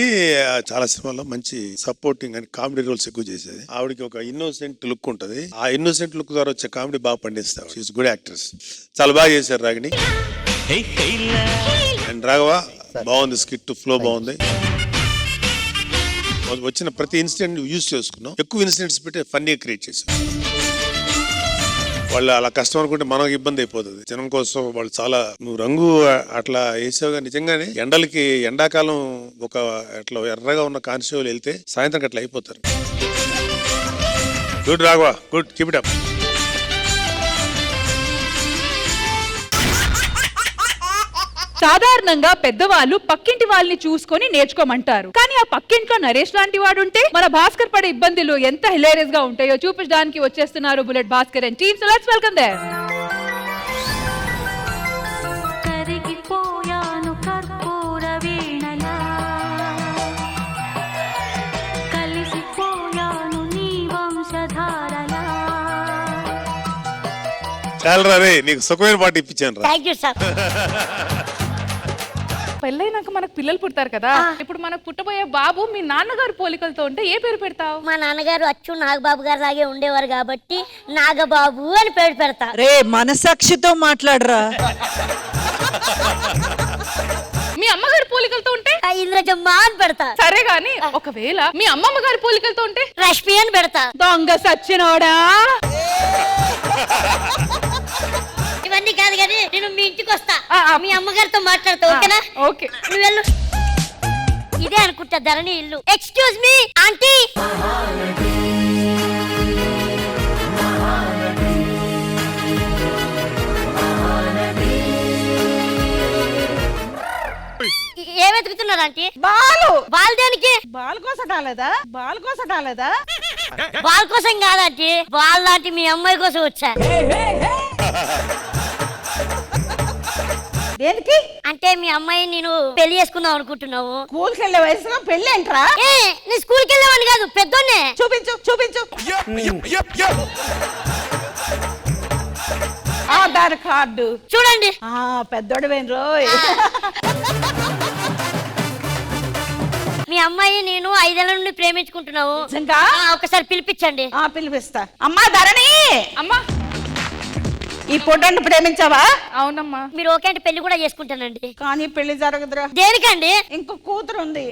చాలా సినిమాల్లో మంచి సపోర్టింగ్ అండ్ కామెడీ రోల్స్ ఎక్కువ చేసేది. ఆవిడకి ఒక ఇన్నోసెంట్ లుక్ ఉంటది. ఆ ఇన్నోసెంట్ లుక్ ద్వారా వచ్చే కామెడీ బాగా పండిస్తారు. She's good actress. చాలా బాగా చేశారు రాగిణి. అండ్ రాఘవ బాగుంది, స్కిట్ ఫ్లో బాగుంది. వచ్చిన ప్రతి ఇన్సిడెంట్ యూజ్ చేసుకున్నాం. ఎక్కువ ఇన్సిడెంట్స్ పెట్టి ఫన్నీ క్రియేట్ చేశాం. వాళ్ళు అలా కష్టం అనుకుంటే మనకు ఇబ్బంది అయిపోతుంది. జనం కోసం వాళ్ళు చాలా, నువ్వు రంగు అట్లా వేసావుగా. నిజంగానే ఎండలకి, ఎండాకాలం ఒక అట్లా ఎర్రగా ఉన్న కానిస్టేబుల్ వెళ్తే సాయంత్రం అట్లా అయిపోతారు. Good Raghava, good, keep it up. సాధారణంగా పెద్దవాళ్ళు పక్కింటి వాళ్ళని చూసుకొని నేర్చుకోమంటారు. కానీ ఆ పక్కింట్లో నరేష్ లాంటి వాడు ఉంటే మన భాస్కర్ పడే ఇబ్బందులు ఎంత హిలేరియస్ గా ఉంటాయో చూపించడానికి వచ్చేస్తున్నారు bullet Bhaskar and team. So let's welcome there. కరిగిపోయాను కర్పూర వీణలా, కలిసిపోయాను నీ వంశధారలా. చాలా రే, నీకు సుఖమైన పాట ఇప్పించాను రా. Thank you sir. పెళ్ళైనాక మనకు పిల్లలు పుడతారు కదా, ఇప్పుడు మనకు పుట్టబోయే బాబు మీ నాన్నగారు పోలికలతో ఉంటే ఏ పేరు పెడతావు? మా నాన్నగారు అచ్చు నాగబాబు గారు లాగే ఉండేవారు కాబట్టి నాగబాబు అని పేరు పెడతా. రే మనసాక్షితో మాట్లాడరా. మీ అమ్మగారి పోలికలతో ఉంటే ఇంద్రజమ్మ అని పెడతా. సరే గాని ఒకవేళ మీ అమ్మమ్మ గారి పోలికలతో ఉంటే రష్మి అని పెడతా. దొంగ సచ్చినోడా. ఇవన్నీ కాదు కానీ నేను మీ ఇంటికి వస్తా, మీ అమ్మగారితో మాట్లాడతా. ఓకేనా? ఓకే, నువ్వు వెళ్ళు. ఇదే అనుకుంటా ధరణి ఇల్లు. Excuse me aunty. ఏం వెతుకుతున్నారు ఆంటీ? బాల్ దేనికి? బాల్ కోసం రాలేదా? బాల్ కోసం రాలేదా? బాల్ కోసం కాదంటీ, బాల్ లాంటి మీ అమ్మాయి కోసం వచ్చా. దేనికి? అంటే మీ అమ్మాయి నేను పెళ్లి చేసుకుందాం అనుకుంటున్నావు. స్కూల్ కి వెళ్ళే వయసులో పెళ్లి ఏంట్రా? నీ స్కూల్ కి వెళ్ళేవాడిని కాదు, పెద్దోన్నే. చూపించు చూపించు. ఆధార్ కార్డు చూడండి. పెద్దోడు వేణు. మీ అమ్మాయి నేను 5 ఏళ్ల నుండి ప్రేమించుకుంటున్నావు. నిజంగా? ఒకసారి పిలిపించండి. పిలిపిస్తా. అమ్మా ధరణి, అమ్మా ఈ పొడ్డని ప్రేమించావా? అవునమ్మా. మీరు ఓకే అంటే పెళ్లి కూడా చేసుకుంటానండి. కానీ పెళ్లి జరగదురా. దేనికండి? ఇంకో కూతురు ఉంది,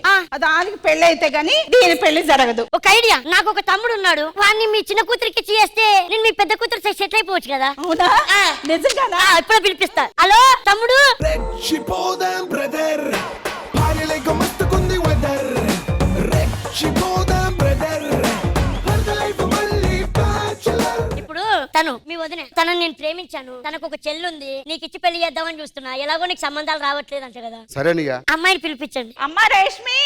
దానికి పెళ్లి అయితే గానీ దీని పెళ్లి జరగదు. ఒక ఐడియా, నాకు ఒక తమ్ముడు ఉన్నాడు, వాడిని మీ చిన్న కూతురికి చేస్తే నేను మీ పెద్ద కూతురు సెటిల్ అయిపోవచ్చు కదా. అవునా? నిజంగానా? ఇప్పుడు పిలిపిస్తా. హలో తమ్ముడు. ఇప్పుడు తను మీ వదిన, తనని నేను ప్రేమించాను, తనకు ఒక చెల్లుంది, నీకు ఇచ్చి పెళ్లి చేద్దామని చూస్తున్నా. ఎలాగో నీకు సంబంధాలు రావట్లేదు అంట కదా. సరేనిగా అమ్మాయిని పిలిపించండి. అమ్మా రేష్మి.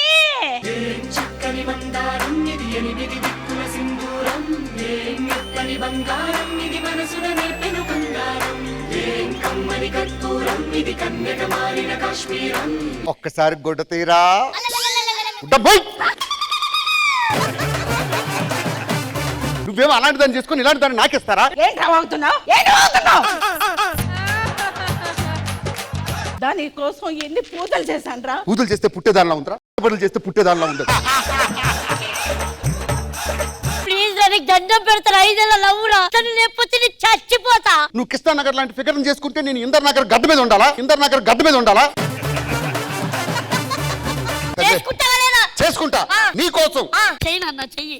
ఒక్కసారి గొడ్డ తీరా. నువ్వేమో అలాంటి దాన్ని చేసుకుని ఇలాంటి దాన్ని నాకేస్తారా? ఏంటి అవుతున్నావు? దాని కోసం ఎన్ని పూజలు చేశాను రా. పూజలు చేస్తే పుట్టేదానిలా ఉందిరా, బదులు చేస్తే పుట్టేదానిలా ఉంది. ప్లీజ్ నీకు దండం పెడతారు. 5 ఏళ్ల లవ్వురా, తను లేకపోతే నేను చచ్చిపోతా. నువ్వు కిస్తాన్ నగర్ లాంటి ఫిగర్ చేసుకుంటే నేను ఇందర్ నగర్ గడ్డ మీద ఉండాలా? ఇందర్ నగర్ గడ్డ మీద ఉండాలా? చేసుకుంటా నీ కోసం. చెయ్యి నాన్న చెయ్యి.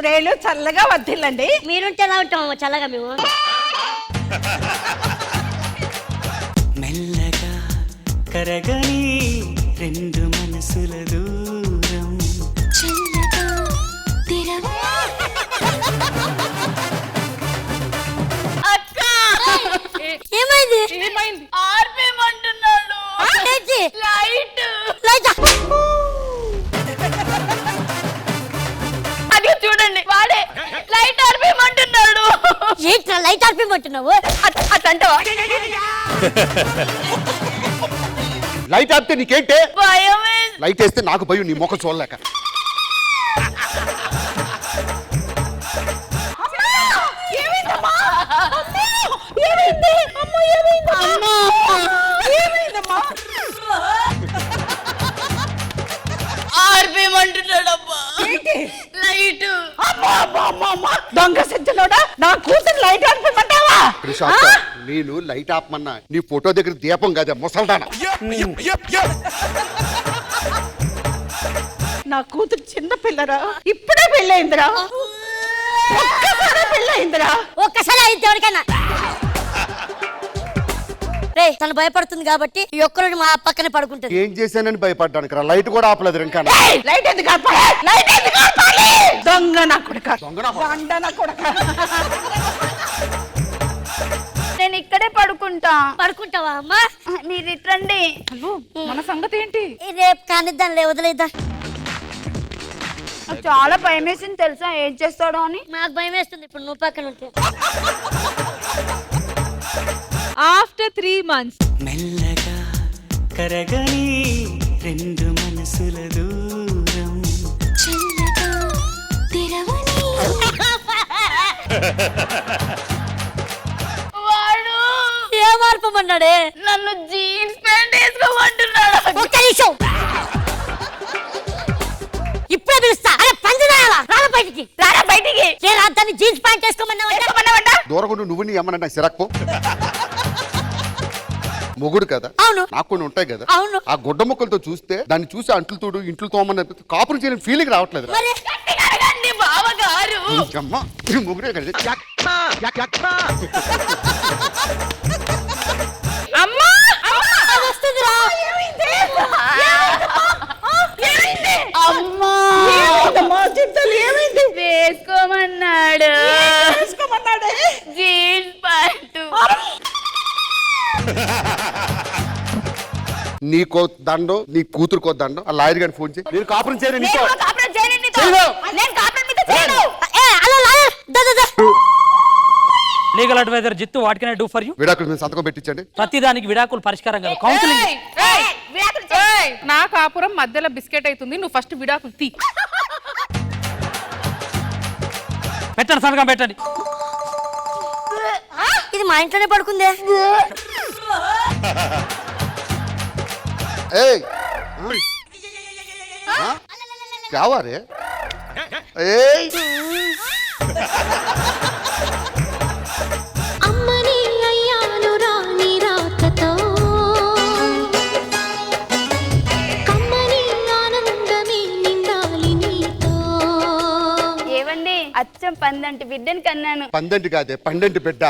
నూరేళ్ళు చల్లగా వర్ధిల్లండి. మీరుంటే ఎలా ఉంటామో చల్లగా మేము. మెల్లగా కరగని రెండు మనసుల దూరం అక్క ఏమైంది? ఆర్పేమంటున్నాడు. లైట్ లైట్ అది చూడండి, వాడే లైట్ ఆర్పేమంటున్నాడు. ఏంట్రా లైట్ ఆర్పేమంటున్నావు? అటంటావా? లైట్ ఆపితే నీకేంటే? భయమే. లైట్ వేస్తే నాకు భయం, నీ ముఖం చూడలేక. ఆర్పేమంటున్నాడమ్మా. లైట్. దొంగ సిద్ధులోడా, నా కూతురు లైట్ ఆర్పేమంటావా? నేను లైట్ ఆపమన్నా నీ ఫోటో దగ్గర దీపం కాదే ముసల్దానా. నా కూతురు చిన్న పిల్లరా, ఇప్పుడే పెళ్ళయిందిరా. ఒక్కసారి పెళ్ళయిందిరా. ఒక్కసారి అయితే ఎవరికైనా రే తను భయపడుతుంది కాబట్టి ఈ ఒక్కరోజు మా పక్కనే పడుకుంటుంది. ఏం చేశానని భయపడ్డానికి రా, లైట్ కూడా ఆపలేదు ఇంకా. లైట్ ఎందుకు ఆపాలి? లైట్ ఎందుకు ఆపాలి? దొంగ నా కొడుక, బండ నా కొడుక. నేను ఇక్కడే పడుకుంటా. పడుకుంటావా అమ్మా? మీరు ఇట్రండి. మన సంగతి ఏంటి? రేపు కానిద్దాంలే, వదిలేద్దాం. చాలా భయం వేసింది తెలుసా, ఏం చేస్తాడో అని. నాకు భయం వేస్తుంది ఇప్పుడు నువ్వు పక్కన ఉంటే. ఆఫ్టర్ 3 months మెల్లగా కరగని రెండు మనసుల దూరం వాడు ఏం మార్పమన్నాడే? నన్ను జీన్స్ ప్యాంట్ వేసుకోమంటున్నాడు. ఒక్క నిమిషం, ఇప్పుడే పిలుస్తా. అరే పంచదారా, రారా బయటికి, రారా బయటికి. దాన్ని జీన్స్ ప్యాంట్ వేసుకోమన్నావంట. దూరకుండా నువ్వు నీ అమ్మన్నా సిరక్కు మొగుడు కదా. అవును. నాకు కొన్ని ఉంటాయి కదా. అవును. ఆ గుడ్డ ముక్కలతో చూస్తే దాన్ని చూసి అంట్లు తోడు ఇంట్లో తోమని కాపురం చేయని ఫీలింగ్ రావట్లేదు. బావగారు ముగ్గురే కదా. అమ్మా వస్తుందిరా. అమ్మా వేసుకోమన్నాడు. Jeans pant. నీకో దండం, నీ కూతురుకో దండం. ఆ లాయర్ గారిని ఫోన్ చేయి. నేను కాపురం చేయను నీతో. Legal adviser Jittu, what can I do for you? విడాకులు మీద సంతకం పెట్టించండి. ప్రతిదానికి విడాకులు పరిష్కారం కాదు, కౌన్సిలింగ్. నా కాపురం మధ్యలో బిస్కెట్ అవుతుంది, నువ్వు ఫస్ట్ విడాకులు తీ. పెట్టండి, సంతకం పెట్టండి. ఇది మా ఇంట్లోనే పడుకుందే. ఏయ్ కావారే. ఏయ్ అమ్మని అయ్యాను రాని రాకతో, కమ్మని ఆనందమే నిండాలి నీతో. ఏవండి, అచ్చం పందంటి బిడ్డని కన్నాను. పందంటి కాదే, పండంటి బిడ్డ.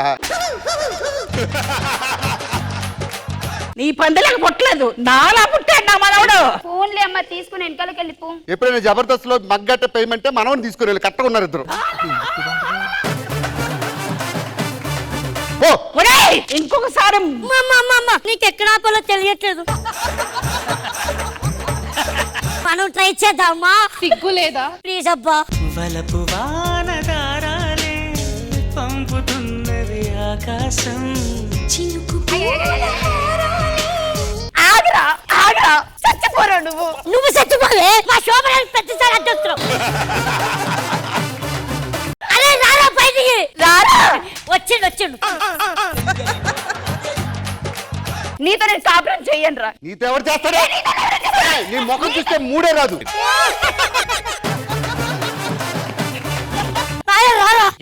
నీ పందలకు పుట్టలేదు, నాలా పుట్టాడు నా మనవడు. ఫోన్లే అమ్మ, తీసుకుని వెనకాలకి వెళ్ళిపో. ఎప్పుడైనా జబర్దస్త్ లో మగ్గట్ట పేమెంటే మనవని తీసుకుని వెళ్ళి కట్టకున్నారు ఇద్దరు. ఇంకొకసారి నీకు ఎక్కడ ఆపాలో తెలియట్లేదు. మనం ట్రై చేద్దామా? సిగ్గు లేదా? ప్లీజ్ అబ్బా. వలపు వానదారాలే పంపుతున్నది ఆకాశం. ఆగరా ఆగరా, చచ్చిపోరా నువ్వు. నువ్వు చచ్చిపోవే, మా శోభనానికి ప్రతిసారి అడ్డొస్తున్నావు. అరే రారా బయటికి, రారా. వచ్చిండు. నీతో నేను కాపురం చెయ్యను రా. నీతో ఎవరు చేస్తాడే? నీ ముఖం చూస్తే మూడే రాదు.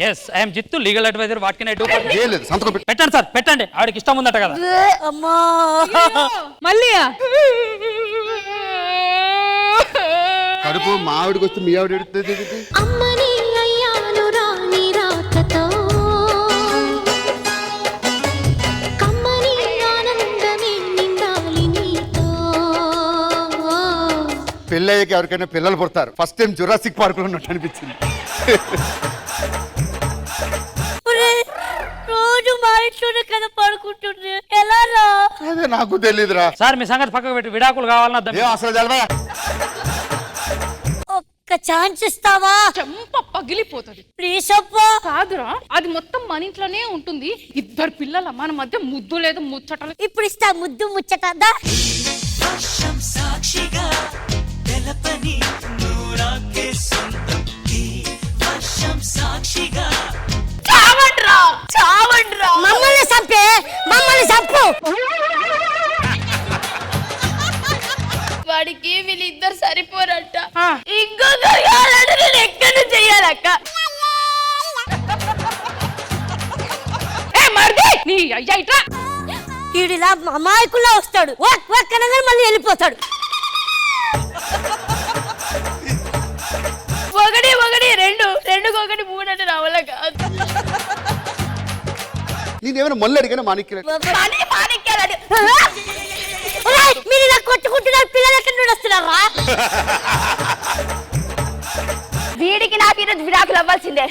Yes, I'm Jittu, legal adviser, what can I do for you? ఏం లేదు, సంతకం పెట్టు. పెట్టండి సార్, పెట్టండి. ఆవిడకి ఇష్టం ఉందట కదా. అమ్మా మళ్ళీ కడుపు మా ఆవిడకి వస్తే మీ ఆవిడ ఎడుతుంది. అమ్మని అయ్యా పెళ్ళయ్యాక ఎవరికైనా పిల్లలు పుడతారు. ఫస్ట్ టైం జురాసిక్ పార్క్ లో ఉన్నట్టు అనిపించింది. రోజు మా ఇంట్లోనే కదా పడుకుంటుండే, ఎలా రా? అదే నాకు తెలియదురా. సార్ మీ సంగతి పక్కకు పెట్టి విడాకులు కావాలన్నా ఏం అసలు తెలవా? ఒక్క ఛాన్స్ ఇస్తావా? చెంప పగిలిపోతుంది. ప్లీజ్ అప్పా. కాదురా, అది మొత్తం మన ఇంట్లోనే ఉంటుంది. ఇద్దరు పిల్లల మన మధ్య ముద్దు లేదు, ముచ్చటలు. ఇప్పుడు ఇస్తా ముద్దు ముచ్చటదా? వర్షం సాక్షిగా తెలపని నూరాకే సొంతం ఈ వర్షం సాక్షిగా. చావండ్రా, చావండ్రా. మమ్మల్ని చంపే, మమ్మల్ని చంపు. వాడికి వీళ్ళిద్దరు సరిపోరంట. ఇంకొక కావాలంటే నేను ఎక్కడ నుంచి చెయ్యాలక్క? నీ అయ్యా ఇట్లా ఈడిలా అమాయకుల్లా వస్తాడు, ఒక్కనగా మళ్ళీ వెళ్ళిపోతాడు. ఒకటి ఒకటి రెండు, రెండుకి ఒకటి మూడు అంటే రావాల కాదు. నేనేమైనా మళ్ళీ అడిగాను మాణిక్య. మీరు ఇలా కొట్టుకుంటున్నారు, పిల్లలు ఎక్కడి నుండి వస్తున్నారా? వీడికి నాకు ఈరోజు విడాకులు అవ్వాల్సిందే.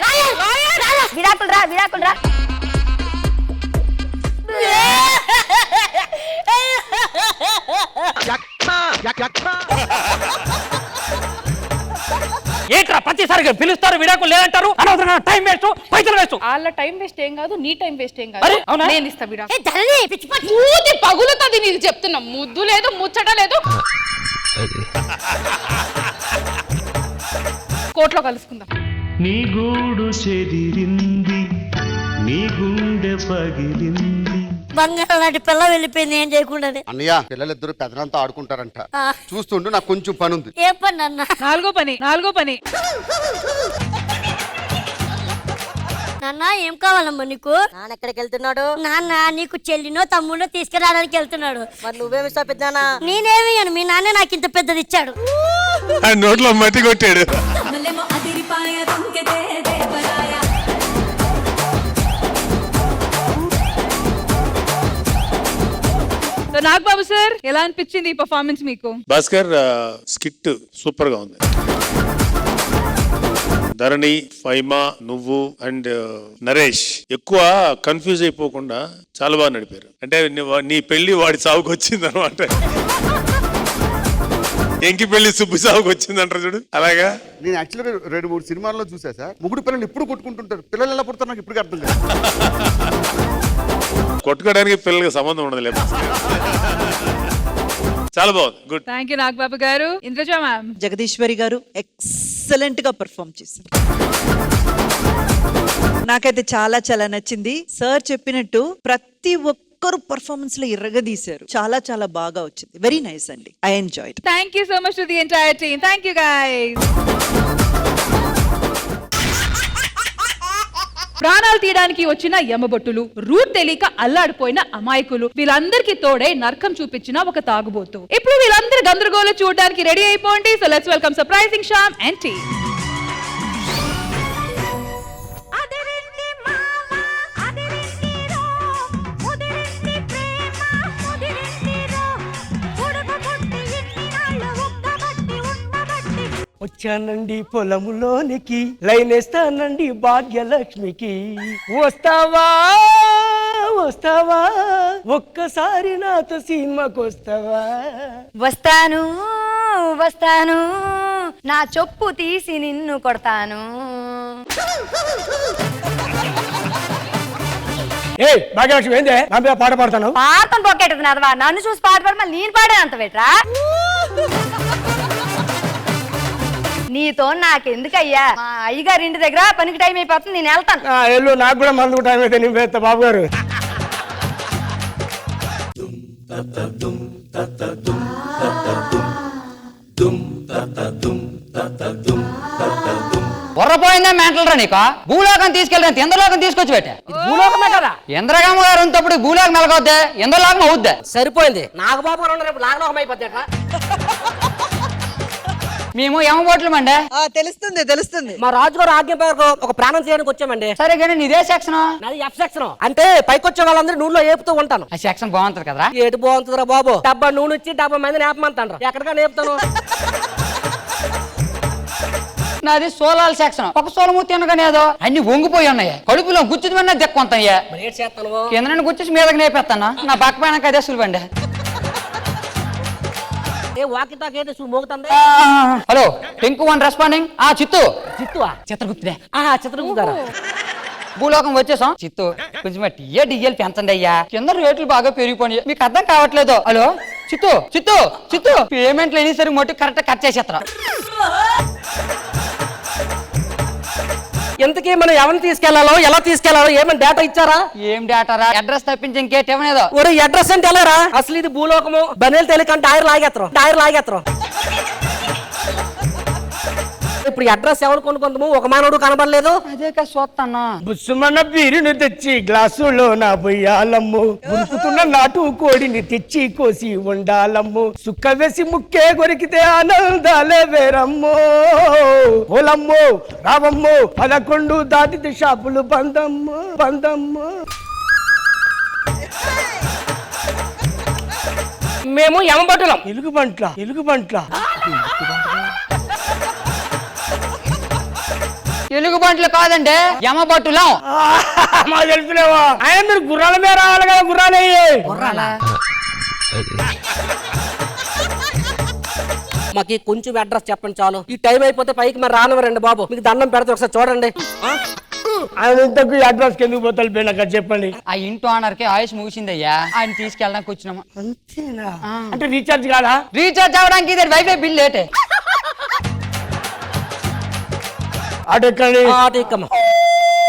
విడాకులు రా, విడాకులు రా. ఏంట్రా ప్రతిసారి పిలుస్తారు విడాకులు లేదంటారు, అనవసరంగా టైం వేస్ట్, పైసలు వేస్ట్. వాళ్ళ టైం వేస్ట్ ఏం కాదు, నీ టైం వేస్ట్ ఏం కాదు. అరే, అవునా? నేను ఇస్తా విడాకులు. మూతి పగులుతుంది నీకు చెప్తున్నా. ముద్దు లేదు, ముచ్చట లేదు. కోర్టులో కలుసుకుందాం. నీ గూడు చెదిరింది, నీ గుండె పగిలింది. బంగారం లాంటి పిల్ల వెళ్ళిపోయింది ఏం చేయకుండానే. అన్నయ్య పిల్లలిద్దరు పెదనంతా ఆడుకుంటారంట, చూస్తుండు. నాకు కొంచెం పని ఉంది. ఏ పని అన్న? నాలుగో పని. నాన్న ఏం కావాలమ్మా నీకు? నాన్న ఎక్కడికి వెళ్తున్నాడు? నాన్న నీకు చెల్లినో తమ్ముడో తీసుకురావడానికి వెళ్తున్నాడు. మరి నువ్వేమి ఇస్తావు పెద్దనా? నేనేమి అని, మీ నాన్న నాకు ఇంత పెద్దది ఇచ్చాడు. నోట్లో మట్టి కొట్టాడు. నాగబాబు సార్, ఎలా అనిపించింది ఈ పర్ఫార్మెన్స్ మీకు? భాస్కర్ స్కిట్ సూపర్ గా ఉంది. ధరణి, ఫైమా, నువ్వు అండ్ నరేష్ ఎక్కువ కన్ఫ్యూజ్ అయిపోకుండా చాలా బాగా నడిపారు. అంటే నీ పెళ్లి వాడి సాగుకు వచ్చింది అనమాట. ఎంకి పెళ్లి సుబ్బు సాగుకు వచ్చింది అంటారు చూడు, అలాగా. నేను యాక్చువల్గా 2-3 సినిమాల్లో చూసా సార్. ముగ్గురు పిల్లలు ఇప్పుడు కొట్టుకుంటుంటారు. పిల్లలు ఎలా పుడతారు నాకు ఇప్పుడు అర్థం కాదు. కొట్టుకోవడానికి పిల్లలకి సంబంధం ఉండదు లేదు. చాలా బాగుంది, గుడ్. థ్యాంక్ యూ నాగబాబు గారు. ఇంద్రజ మ్యామ్. జగదీశ్వరి గారు ఎక్సలెంట్ గా పర్ఫామ్ చేశారు. నాకైతే చాలా చాలా నచ్చింది. సార్ చెప్పినట్టు ప్రతి ఒక్కరు పర్ఫార్మెన్స్ లో ఇరగదీశారు. చాలా చాలా బాగా వచ్చింది. వెరీ నైస్ అండి. I enjoyed. Thank you so much to the entire team. Thank you guys. ప్రాణాలు తీయడానికి వచ్చిన యమబొట్టులు, రూట్ తెలియక అల్లాడిపోయిన అమాయకులు, వీళ్ళందరికీ తోడై నరకం చూపించిన ఒక తాగుబోతు. ఇప్పుడు వీళ్ళందరూ గందరగోళం చూడడానికి రెడీ అయిపోండి. So let's welcome surprising Shyam and team. వచ్చానండి పొలములోనికి, లైన్ వేస్తానండి భాగ్యలక్ష్మికి. వస్తావా వస్తావా, ఒక్కసారి నాతో సినిమాకి వస్తావా? వస్తాను వస్తాను, నా చొప్పు తీసి నిన్ను కొడతాను. ఏ భాగ్యలక్ష్మి ఏందే నా మీద పాట పాడతాను? పాడతాను పొక్కేటది నదవా. నన్ను చూసి పాట పాడి మళ్ళీ నేను పాడే అంత పెట్టరా? నీతో నాకెందుకయ్యా? మా అయ్యగారి ఇంటి దగ్గర పనికి టైం అయిపోతుంది, నేను వెళ్తాను. ఎల్లు, నాకు కూడా మందుకు టైం అయితే నేను వేస్తా బాబు గారు. పొర్రపోయిందే మెంటల్ రా నీకు. భూలోకం తీసుకెళ్ళి ఇంద్రలోకం తీసుకొచ్చి పెట్టా. భూలోకమే కదా. ఇంద్రగామ గారు ఉన్నప్పుడు భూలోకం మెలగొద్దే, ఇంద్రలోకం అవుద్దా? సరిపోయింది. నాగబాబు గారు ఉన్నప్పుడు నాగలోకం అయిపోద్ది. మేము ఏమబోట్లమండి. తెలుస్తుంది తెలుస్తుంది. మా రాజుగారు ఆజ్ఞ పేరుకు ఒక ప్రాణం చేయడానికి వచ్చామండి. సరే కానీ నీదే సెక్షన్? నాది ఎఫ్ సెక్షన్. అంటే పైకొచ్చే వాళ్ళందరూ నూనెలో ఏపుతూ ఉంటాను. ఆ సెక్షన్ బాగుంటది కదరా? ఏటు బాగుంటుందిరా బాబు. డబ్బా నూనె వచ్చి 70 మంది నేపమంటాను. ఎక్కడికా నేపుతాను? నాది సోలాల సెక్షన్. ఒక సోలము తినగానే ఏదో అన్ని వంగిపోయి ఉన్నాయి. కడుపులో గుచ్చుదమన్నా దెక్కొంతయ్యా. కింద నుండి గుచ్చేసి మీదకి నేపేస్తాను. నా పక్క పైన అదే సులువండి. Hello Tinku one responding. చిత్తు చిత్రగుప్తుడే. చిత్రగుప్తారా? భూలోకం వచ్చేసాం. చిత్తు కొంచెం డిఎల్ పెంచండి అయ్యా. కింద రేట్లు బాగా పెరిగిపోయి మీకు అర్థం కావట్లేదు. హలో చిత్తు చిత్తు చిత్తు పేమెంట్లు అయినా సరే మొట్టి కరెక్ట్ కట్ చేసేస్తారు. ఎంతకీ మనం ఎవరిని తీసుకెళ్లాలో ఎలా తీసుకెళ్లాలో ఏమైనా డేటా ఇచ్చారా? ఏం డేటారా? అడ్రస్ తప్పించి ఇంకేటి ఇవ్వనేదో. ఒరే అడ్రస్ అంటే ఎలారా? అసలు ఇది భూలోకము. బనేలు తెలియక టైర్ లాగేత్తరు. ఇప్పుడు అడ్రస్ ఎవరు కొనుక్కుందాము? ఒక మానవుడు కనబడలేదు. అదే కదా చూస్తాను. బుస్సుమన్న బీరుని తెచ్చి గ్లాసులో నా బొయ్యాలమ్ము, ఉరుకుతున్న నాటు కోడిని తెచ్చి కోసి ఉండాలమ్ము, సుక్క వేసి ముక్కే కొరికితే ఆనందాలే వేరమ్మో. ఓలమ్మో రావమ్మో 11 దాటితే షాపులు బందమ్మో. మేము యమబట్టులం. ఎలుగుబంట్ల ఎలుగుబంట్లు కాదండి, యమబట్టులం. మాకు తెలుసులేవా? ఆయన మీరు గుర్రాల మీద రావాలి కదా. గుర్రాలే మాకు కొంచెం అడ్రస్ చెప్పండి చాలు. ఈ టైం అయిపోతే పైకి మరి రానివ్వరండి బాబు. మీకు దండం పెడితే ఒకసారి చూడండి. ఆయన ఇంతకు అడ్రస్ ఎందుకు పోతారు పోయినాక చెప్పండి. ఆ ఇంటి ఓనర్ కి ఆయుష్ ముగిసిందయ్యా. ఆయన తీసుకెళ్ళడానికి వచ్చినాము. అంతేనా? అంటే రీఛార్జ్ కాదా? రీఛార్జ్ అవడానికి ఇది వైఫై బిల్ లేటే. ఆటో ఎక్కండి.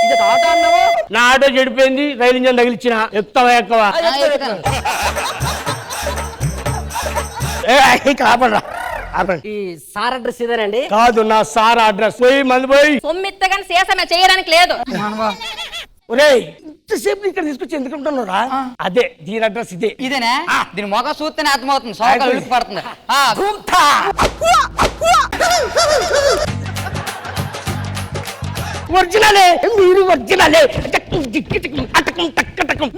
ఇది ఆటో అన్నావా? నా ఆటో చెడిపోయింది, రైలు ఇంజన్ తగిలిచ్చిన. ఎక్కువ కాపడరా. ఈ సార్ అడ్రస్ ఇదేనండి? కాదు, నా సార్ అడ్రస్. పోయి సొమ్మిత్తగాని సేసమే చేయడానికి లేదు. ఒరేయ్ ఇంతసేపు ఇక్కడ తీసుకొచ్చి ఎందుకు ఉంటున్నారా? అదే దీని అడ్రస్ ఇదేనా? దీని మొగ చూస్తేనే అర్థమవుతుంది. సోకాలు ఉలికి పడుతుంది. ఒరిజినలే మీరు, ఒరిజినలే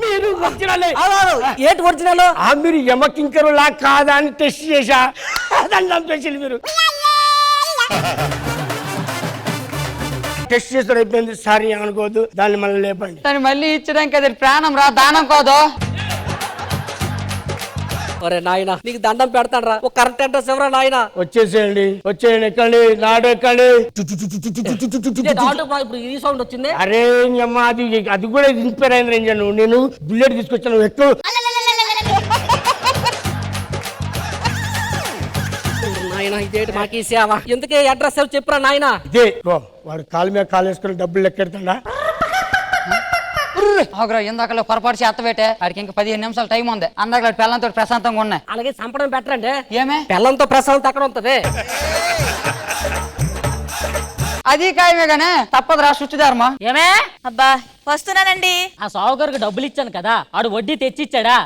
మీరు ఒరిజినలే. ఏంటి ఒరిజినల్? మీరు యమకింకరులా కాదా అని టెస్ట్ చేశా. దాన్ని చంపేసి మీరు టెస్ట్ చేస్తారు. అయిపోయింది. సారీ అనుకోవద్దు. దాన్ని మళ్ళీ లేపండి. దాన్ని మళ్ళీ ఇచ్చడానికి అది ప్రాణం రా, దానం కాదు. ఒరే నాయన నీకు దండం పెడతాడు రా. ఒక కరెక్ట్ అడ్రస్ ఎవరా నాయన? వచ్చేసేయండి. ఎక్కండి. నాడు ఎక్కండి. ఇప్పుడు ఈ సౌండ్ వచ్చింది. అరే అమ్మ, అది కూడా ఇన్స్పైర్ అయింది ఇంజన్. నేను బుల్లెట్ తీసుకొచ్చాను. ఎక్కువ నాయన ఇదేంటి మాకు ఈ సేవ? ఎందుకే అడ్రస్ ఎవరు చెప్పరా నాయన? ఇదే వాడు కాలు మీద కాలు వేసుకుని డబ్బులు లెక్కెడతాడా? ఇందాక పొరపాటు చేస్తబెట్టే. వాడికి ఇంకా 15 నిమిషాలు టైం ఉంది. అందరిలో పిల్లలతో ప్రశాంతంగా ఉన్నాయి. అలాగే సంపడం బెటర్. ఏమే పిల్లలతో ప్రశాంతం అక్కడ ఉంటది. అది ఖాయమే గానే తప్పదురా శుచిధర్మం. ఏమే అబ్బా వస్తున్నానండి. ఆ సావుగారికి డబ్బులు ఇచ్చాను కదా, ఆడు వడ్డీ తెచ్చిచ్చాడా?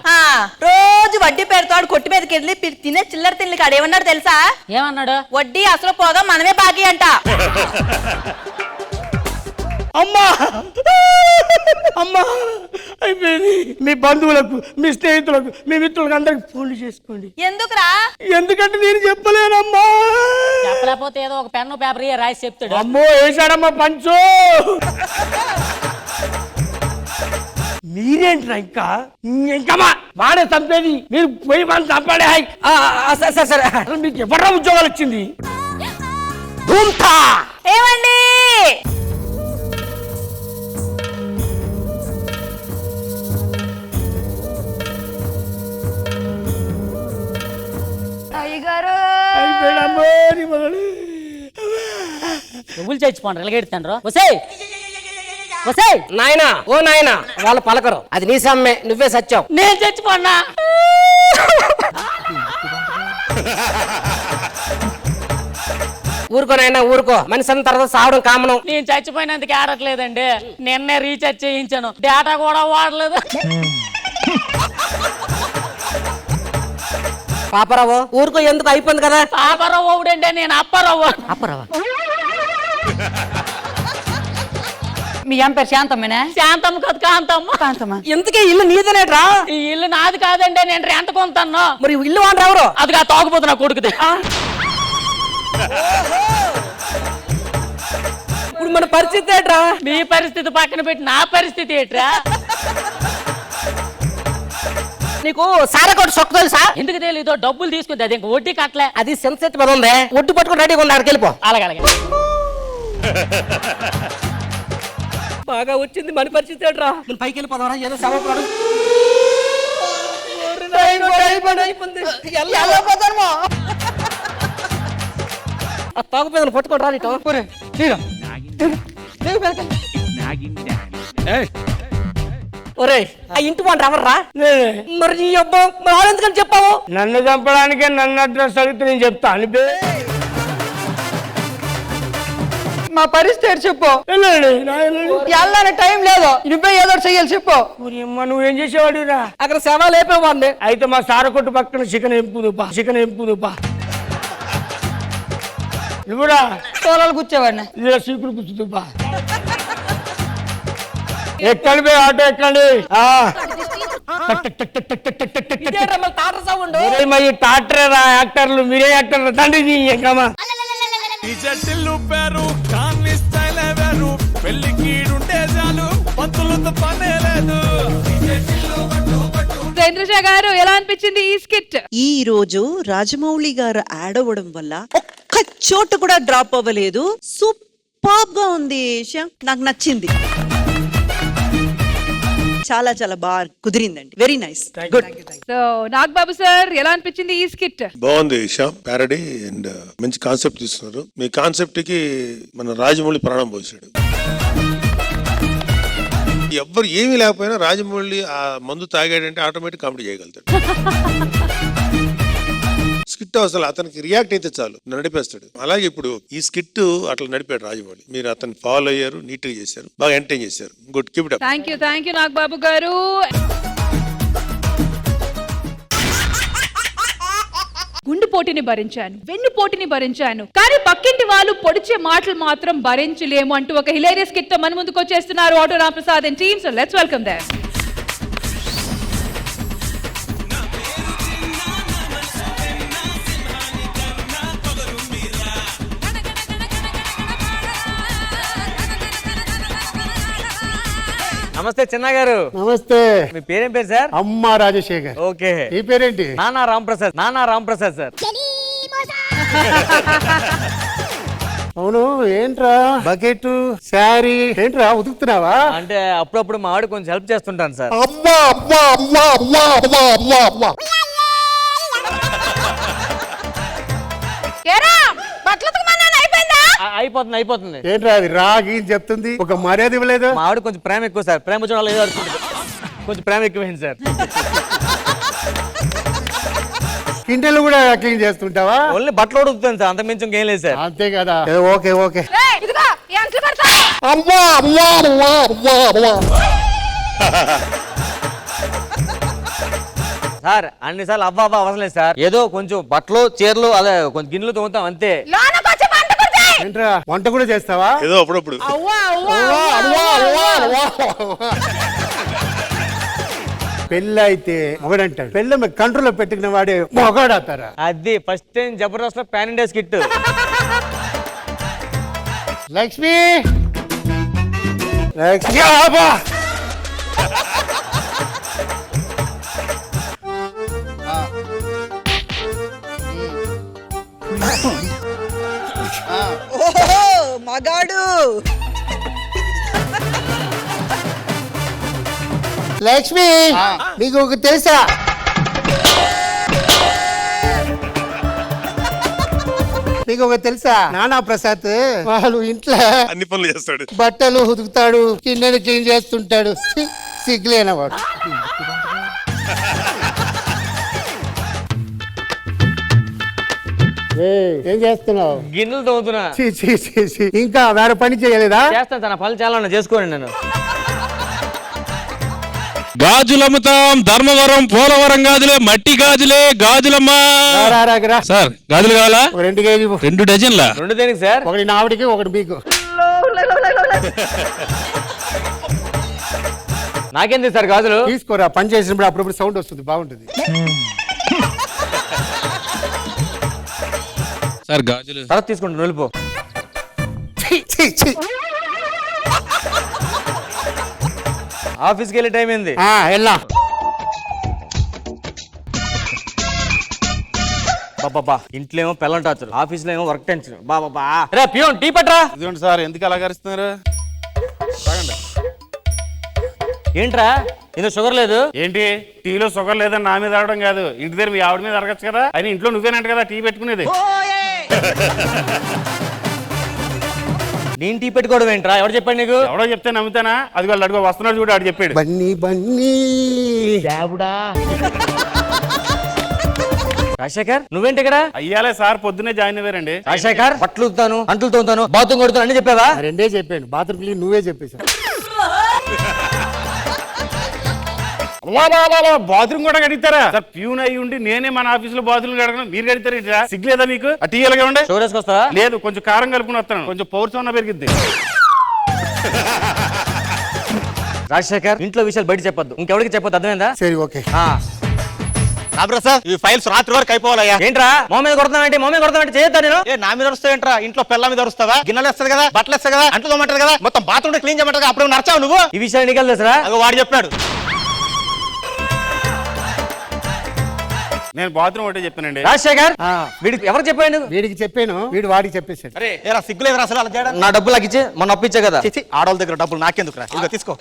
రోజు వడ్డీ పెడతాడు. కొట్టి మీదకి వెళ్ళి తినే చిల్లర తిండి కాడు ఏమన్నాడు తెలుసా? ఏమన్నాడు? వడ్డీ అసలు పోగా మనమే బాకీ అంట. అమ్మా అయిపోయింది. మీ బంధువులకు, మీ స్నేహితులకు, మీ మిత్రులకు అందరికి ఫోన్లు చేసుకోండి. ఎందుకురా? ఎందుకంటే నేను చెప్పలేనమ్మా. చెప్పలేకపోతే ఏదో ఒక పెన్ను పేపర్ రాసి చెప్తాడు. అమ్మో వేసాడమ్మా పంచు. మీరేంట్రా ఇంకా వాడే చంపేది? మీరు పోయి మనం చంపాడే. సరే మీకు ఎవరా ఉద్యోగాలు వచ్చింది? ఏమండి నువ్వులు చచ్చిపోండి ఎలాగెడతాండ్రు. నాయనా ఓ నాయనా వాళ్ళు పలకరు. అది నీ సమ్మె, నువ్వే సచ్చావు. నేను చచ్చిపోన్నా. ఊరుకోనైనా ఊరుకో. మనిషి అన్న తర్వాత సావడం కామను. నేను చచ్చిపోయినందుకు ఆడట్లేదండి. నిన్నే రీఛార్జ్ చేయించాను. డేటా కూడా వాడలేదు. పాపరావు ఊరుకో. ఎందుకు అయిపోయింది కదా. పాపరావు ఒకడంటే నేను అప్పారావు. మీ ఏం పేరు? శాంతమ్మేనా? శాంతమ్మ కాదు, కాంతమ్మ. ఎందుకే ఇల్లు నీదనేట్రా? ఈ ఇల్లు నాది కాదండి, నేను రెంట్ కొంటాను. మరి ఇల్లు వాడు ఎవరు? అదిగా తాగుపోతున్నా కొడుకుది. ఇప్పుడు మన పరిస్థితి ఏంట్రా? మీ పరిస్థితి పక్కన పెట్టి నా పరిస్థితి ఏంట్రా? నీకు సారా కొట్టు సొక్క తెలుసా? ఎందుకు తెలీదు? డబ్బులు తీసుకుంది అది ఇంక వడ్డీ కట్టలే. అది సెన్సెట్ మీద ఉంది, ఒడ్డు పట్టుకుని రెడీగా ఉంది, అక్కడికి వెళ్ళిపో. అలాగే బాగా వచ్చింది మన పరిస్థితి ఏంట్రా? మన పైకి వెళ్ళిపోదాం, ఏదో సభ తాగుపోయిందని పట్టుకోండి నీతో. ఒరే ఆ ఇంటి వాడు ఎవర్రా? మరి నీ అబ్బా ఎందుకని చెప్పావు? నన్ను చంపడానికే నన్ను అడ్రస్ అడిగితే నేను చెప్తా అనిపే. మా పరిస్థితి చెప్పు. వెళ్ళాలని టైం లేదు, నువ్వే ఏదో చెయ్యాలి చెప్పు. నువ్వేం చేసేవాడు రా? అక్కడ శవాలు లేపేవాడిని. అయితే మా సార కొట్టు పక్కన చికెన్ ఎంపుదుపా నువ్వురా తోలాలు కూర్చోవాడిని. ఇలా సీకులు కూర్చుదుపా. ఎక్కండి పోయి ఆటో ఎక్కండి. టాక్టరే రా, యాక్టర్లు మీరే యాక్టర్లు తండ్రి. ఇంద్రజ గారు ఎలా అనిపించింది ఈ స్కిట్? ఈ రోజు రాజమౌళి గారు యాడ్ అవ్వడం వల్ల ఒక్క చోట కూడా డ్రాప్ అవ్వలేదు. సూపర్ గా ఉంది శ్యామ్, నాకు నచ్చింది. చాలా చాలా బాగా కుదిరిందండి. Very nice, good. So Nagababu sir ఎలా అనిపించింది ఈ స్కిట్? బాగుంది శ్యామ్, ప్యారడీ అండ్ మంచి కాన్సెప్ట్ తీసుకున్నారు. మీ కాన్సెప్ట్ కి మన రాజమౌళి ప్రాణం పోసాడు. ఎవ్వరు ఏమీ లేకపోయినా రాజమౌళి ఆ మందు తాగాడంటే ఆటోమేటిక్ కామెడీ చేయగలుగుతాడు. స్కిట్ అసలు అతనికి రియాక్ట్ అయితే చాలు నడిపేస్తాడు. అలాగే ఇప్పుడు ఈ స్కిట్ అట్లా నడిపాడు రాజమౌళి. మీరు అతను ఫాలో అయ్యారు, నీట్ గా చేశారు, బాగా ఎంటర్టైన్ చేశారు. Good, keep it up. Thank you Nagababu గారు. గుండెపోటుని భరించాను, వెన్నుపోటుని భరించాను, కానీ పక్కింటి వాళ్ళు పొడిచే మాటలు మాత్రం భరించలేము అంటూ ఒక హిలేరియస్ స్కిట్ తో మన ముందుకు వచ్చేస్తున్నారు auto Ramprasad and team. So let's welcome them. నమస్తే చిన్న గారు. నమస్తే. మీ పేరేం పేరు సార్? అమ్మ రాజశేఖర్. ఓకే. ఈ పేరేంటి? నానా రాంప్రసాద్ సార్. అవును, ఏంట్రా బకెట్ శారీ ఏంట్రా ఉతుకుతున్నావా? అంటే అప్పుడప్పుడు మా ఆవిడ కొంచెం హెల్ప్ చేస్తుంటాను సార్. అబ్బా అబ్బా అబ్బా అబ్బా అబ్బా అబ్బా అబ్బా. అయిపోతుంది. ఏంట్రా అది రాగి చెప్తుంది, ఒక మర్యాద ఇవ్వలేదు. మా ఆవిడ కొంచెం ప్రేమ ఎక్కువ సార్. ప్రేమ చూడాలి ఏదో కొంచెం ప్రేమ ఎక్కువైంది సార్. కింటలు కూడా క్లీన్ చేస్తుంటావా? ఓన్లీ బట్టలు ఉడుకుతాను సార్, అంత మించి ఇంకేం లేదు సార్. అంతే కదా. Okay okay. అమ్మా అమ్మా అమ్మా అమ్మా అమ్మా. సార్ అన్నిసార్లు అవ్వ అవసరం లేదు సార్. ఏదో కొంచెం బట్టలు చీరలు అదే కొంచెం గిన్నెలు తోముతాం అంతే. ఏంట్రా వంట కూడా చేస్తావా? ఏదో అప్పుడప్పుడు. పెళ్ళి అయితే మొగడంటాడు, పెళ్ళి కంట్రోల్లో పెట్టుకున్న వాడే మొగాడతారా? అది ఫస్ట్ టైం జబర్దస్త్ లో pan India skit. Lakshmi Lakshmi Aba. ఓహో మగాడు. లక్ష్మి నీకు ఒక తెలుసా? నీకు ఒక తెలుసా? నానా ప్రసాద్ వాళ్ళు ఇంట్లో అన్ని పనులు చేస్తాడు, బట్టలు ఉతుకుతాడు, కిందను క్లీన్ చేస్తుంటాడు. సిగ్గులేనవాడు. ఏం చేస్తున్నావు? గిన్నెలు తోముతున్నా. ఇంకా వేరే పని చేయలేదా? చేస్తాను సార్, నా పనులు చాలా చేసుకోండి. నేను గాజులమ్ముతాం, ధర్మవరం పోలవరం గాజులే, మట్టి గాజులే, గాజులమ్మా. సార్ గాజులు కావాలా? 2 కేజీ 2 డజన్లా? 2 దేనికి సార్? ఒకటి నావిడికి ఒకటి మీకు. నాకేంది సార్ గాజులు? తీసుకోరా, పని చేసినప్పుడు అప్పుడప్పుడు సౌండ్ వస్తుంది, బాగుంటుంది. సార్ గాజులు తర్వాత తీసుకుంటాను, వెళ్ళిపో. ఆఫీస్కి వెళ్ళే టైం ఏంది? వెళ్ళా. బాబా ఇంట్లో ఏమో పిల్లలు టార్చర్, ఆఫీస్లో ఏమో వర్క్ టెన్షన్. బాబా రే పియోన్ టీ పట్రా. ఇదిగోండి సార్, ఎందుకు అలా కరుస్తున్నారు? ఏంట్రా ఇందులో షుగర్ లేదు? ఏంటి టీలో షుగర్ లేదని నా మీద అడగడం కాదు, ఇంటి దగ్గర మీ ఆవిడ మీద అడగచ్చు కదా. అని ఇంట్లో నువ్వేనంట కదా టీ పెట్టుకునేది. నేను టీ పెట్టుకోవడం ఏంట్రా? ఎవరు చెప్పాడు నీకు? ఎవడో చెప్తే నమ్ముతానా? అది వాళ్ళు అడుగు వస్తున్నాడు చూడు, ఆడు చెప్పాడు. బన్నీ బన్నీ రాజశేఖర్ నువ్వేంటి ఇక్కడ? అయ్యాలే సార్, పొద్దున్నే జాయిన్ అయ్యారండి. రాజశేఖర్ బట్టలు ఉతుకుతాను, అంటులు తోముతాను, బాత్రూమ్ కొడుతాను అని చెప్పావా? రెండే చెప్పాను, బాత్రూమ్ క్లీన్ నువ్వే చెప్పేశావు. బాత్రూమ్ కూడా కడిగితారా సార్? ప్యూన్ అయ్యి ఉండి నేనే మన ఆఫీస్ లో బాత్రూమ్ కడగను, మీరు కడిగితారా? సిగ్గులేదా మీకు? ఆ టీ ఎలాగే ఉండే వస్తా లేదు, కొంచెం కారం కలుపుకుని వస్తాను, కొంచెం పౌరుషం పెరిగిద్ది. రాజశేఖర్ ఇంట్లో విషయాలు బయట చెప్పొద్దు, ఇంకెవరికి చెప్పొద్దు, అర్థమైందా? సరే ఓకే. ఈ ఫైల్స్ రాత్రి వరకు అయిపోవాలయ్యా. ఏంట్రా మో మీద కొడతానంటే చేయొద్దా నేను? నా మీద వస్తావేంట్రా? ఇంట్లో పిల్ల మీద వస్తావా? గిన్నెలు వస్తుంది కదా, బట్టలు వస్తాయి కదా, అంట్లు తోమంటారు కదా, మొత్తం బాత్రూమ్ క్లీన్ చేయమంటారు కదా. అప్పుడు నచ్చావు నువ్వు? ఈ విషయాలు నీకు తెలుసురా? వాడు చెప్పాడు. నేను బాత్రూమ్ ఒకటే చెప్పానండి. రాజశేఖర్ వీడికి ఎవరు చెప్పాను? వీడికి చెప్పాను, వీడు వాడికి చెప్పేశాడు. అరే ఏరా సిగ్గులేదురా అసలు అలా చేయడం? నా డబ్బులు నాకు ఇచ్చే, మొన్న అప్పించే కదా. ఆడవాళ్ళ దగ్గర డబ్బులు నాకెందుకురా? ఇదిగో తీసుకో.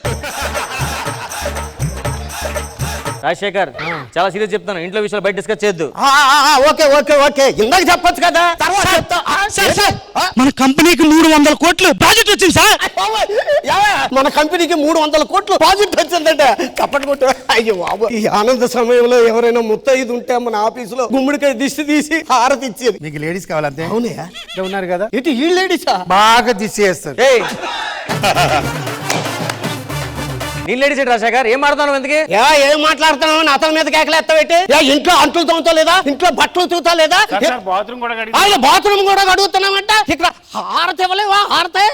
రాజశేఖర్ చాలా సీరియస్ చెప్తాను, ఇంట్లో విషయాలు బయట డిస్కస్ చేయొద్దు. ఓకే ఓకే ఓకే, ఇందాక చెప్పొచ్చు కదా, తర్వాత చెప్తా. మన కంపెనీకి 300 కోట్లు ప్రాజెక్ట్ వచ్చింది సార్. మన కంపెనీకి 300 కోట్లు ప్రాజెక్ట్ వచ్చిందంటే చప్పట్లు కొట్టు. అయ్యో బాబు, ఈ ఆనంద సమయంలో ఎవరైనా ముత్తైదు ఉంటే మన ఆఫీసులో గుమ్మడికాయ దిష్టి తీసి హారతి ఇచ్చేది. మీకు లేడీస్ కావాలంతే? అవునయ్యా, ఇక్కడ ఉన్నారు కదా, ఇటు ఈ లేడీసా బాగా దిష్టి చేస్తారు. నేను లేడీస్ ఏంటి రాజశేఖర్? ఏం మాట్లాడతాను ఎందుకు? ఏం మాట్లాడుతున్నావు? అతని మీద కేకలేస్తావేంటి? ఇంట్లో అంట్లు తోముతా లేదా? ఇంట్లో బట్టలు తూతా లేదా? బాత్రూమ్ కూడా కడిగి ఆయన బాత్రూమ్ కూడా అడుగుతున్నామంట. ఇక్కడ హారతి ఇవ్వలేవా? హారతే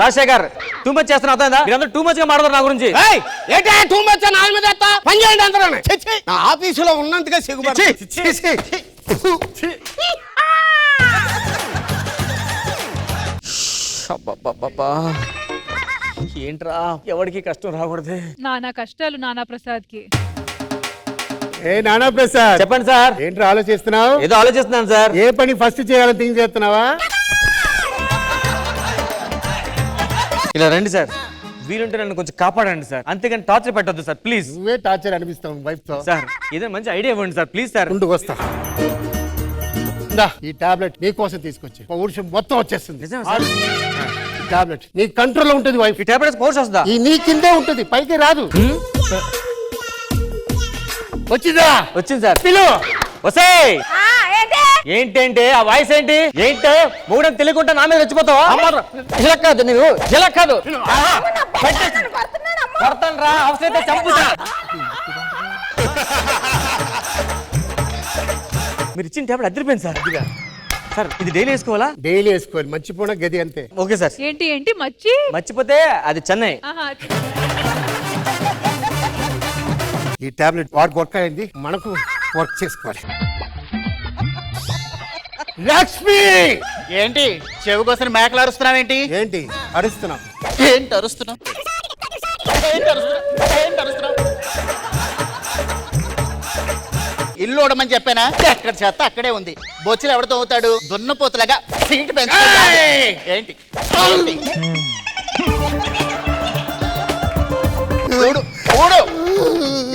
రాజశేఖర్ టూ మచ్ చేస్తున్నా, అర్థమైందా? మీరందరూ టూ మచ్ గా మాట్లాడతారు నా గురించి. ఏంటి టూ మచ్? నా మీద పని చేయండి అందరూ. నా ఆఫీసులో ఉన్నంతగా సిగ్గుపడి. ఏంట్రా ఎవరికి కష్టం రాకూడదు. నానా కష్టాలు నానా ప్రసాద్ కి. ఏ నానా ప్రసాద్ చెప్పండి సార్. ఏంట్రా ఆలోచిస్తున్నావు? ఏదో ఆలోచిస్తున్నాను సార్. ఏ పని ఫస్ట్ చేయాలని థింక్ చేస్తున్నావా? ఇలా రండి సార్, వీలుంటే నన్ను కొంచెం కాపాడండి సార్, అంతేగాని టార్చర్ పెట్టొద్దు సార్ ప్లీజ్. నువ్వే టార్చర్ అనిపిస్తావు వైఫ్ తో. సార్ ఏదైనా మంచి ఐడియా ఇవ్వండి సార్ ప్లీజ్ సార్. ముందుకు వస్తా. ఈ టాబ్లెట్ నీకోసం తీసుకొచ్చి పౌరుషం మొత్తం వచ్చేస్తుంది. టాబ్లెట్ నీ కంట్రోల్లో ఉంటుంది వైఫ్. ఈ టాబ్లెట్ కోర్స్ వస్తుందా? ఈ నీ కిందే ఉంటుంది, పైకి రాదు. వచ్చిందా? వచ్చింది సార్. పిలు వసే ఏంటంటే ఆ వాయిస్ ఏంటి? ఏంటే మూడని తెలియకుండా నా మీద రెచ్చిపోతావా? ఇలా కాదు నువ్వు, ఇలా కాదు కొడతాను రా, అవసరమైతే చంపుతా. మీరు ఇచ్చిన టాబ్లెట్ అదిరిపోయింది సార్. సార్ ఇది డైలీ వేసుకోవాలా? డైలీ వేసుకోవాలి, మర్చిపోయిన గది అంతే. Okay sir. ఏంటి ఏంటి మర్చిపోతే అది చెన్నై. ఈ టాబ్లెట్ వాడికి వర్క్ అయింది, మనకు వర్క్ చేసుకోవాలి. లక్ష్మి ఏంటి చెవి కోసం మేకలు అరుస్తున్నావేంటి? ఏంటి అరుస్తున్నావు? ఏంటి అరుస్తున్నావు? ఇల్లు ఓడమని చెప్పానా? ఎక్కడ చేత అక్కడే ఉంది. బొచ్చులు ఎవరితో అవుతాడు? దున్నపోతులాగా సీట్ పెంచుతాడు. ఏంటి చూడు చూడు,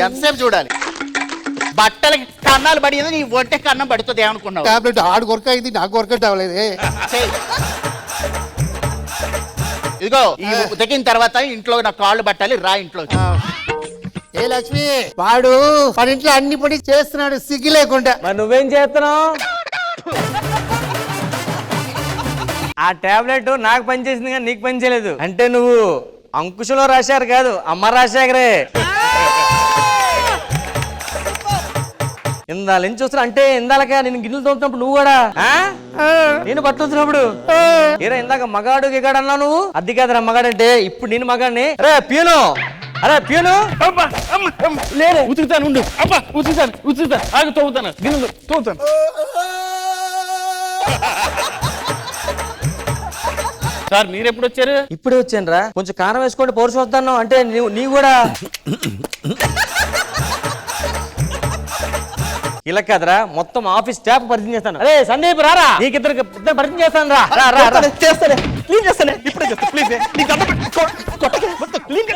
ఎంతసేపు చూడాలి? బట్టలకి కన్నాలు పడింది, నీ ఒంటే కన్నం పడుతుంది ఏమనుకున్నావు? టాబ్లెట్ ఆడు వర్క్ అయింది, నాకు వర్కౌట్ అవ్వలేదు. ఇదిగో ఈ ఉతికిన తర్వాత ఇంట్లో నా కాళ్ళు పట్టాలి, రా ఇంట్లో. ఏ లక్ష్మి, వాడు మన ఇంట్లో అన్ని పని చేస్తున్నాడు సిగ్గు లేకుండా. మరి నువ్వేం చేస్తున్నావు? ఆ టాబ్లెట్ నాకు పనిచేసింది కానీ నీకు పని చేయలేదు అంటే నువ్వు అంకుశంలో రాశారు కాదు, అమ్మ రాజశేఖరే. ఇందాల నుంచి వస్తున్నా అంటే ఇందాక నేను గిన్నెలు తోముతున్నప్పుడు నువ్వు కూడా నేను బట్టలు వచ్చినప్పుడు ఏరా ఇందాక మగాడు గిగాడు అన్నావు నువ్వు. అది కాదురా మగాడంటే, ఇప్పుడు నేను మగాడిని. అరే ప్యూను, అరే ప్యూను లేరే ఉతుకుతాను ఉండు. అబ్బా ఉతుకుతాను ఆగి తోగుతాను, గిన్నెలు తోగుతాను. సార్ మీరు ఎప్పుడు వచ్చారు? ఇప్పుడే వచ్చాను రా. కొంచెం కారం వేసుకోండి, పౌరుష వస్తాను అంటే నీ కూడా ఇలా కాదురా, మొత్తం ఆఫీస్ స్టాఫ్ పరిచయం చేస్తాను. అరే సందీప్ రారా, నీకు ఇద్దరు పరిచయం చేస్తాను రా. చేస్తానే క్లీన్ చేస్తానే ఇప్పుడే చేస్తా ప్లీజ్ క్లీన్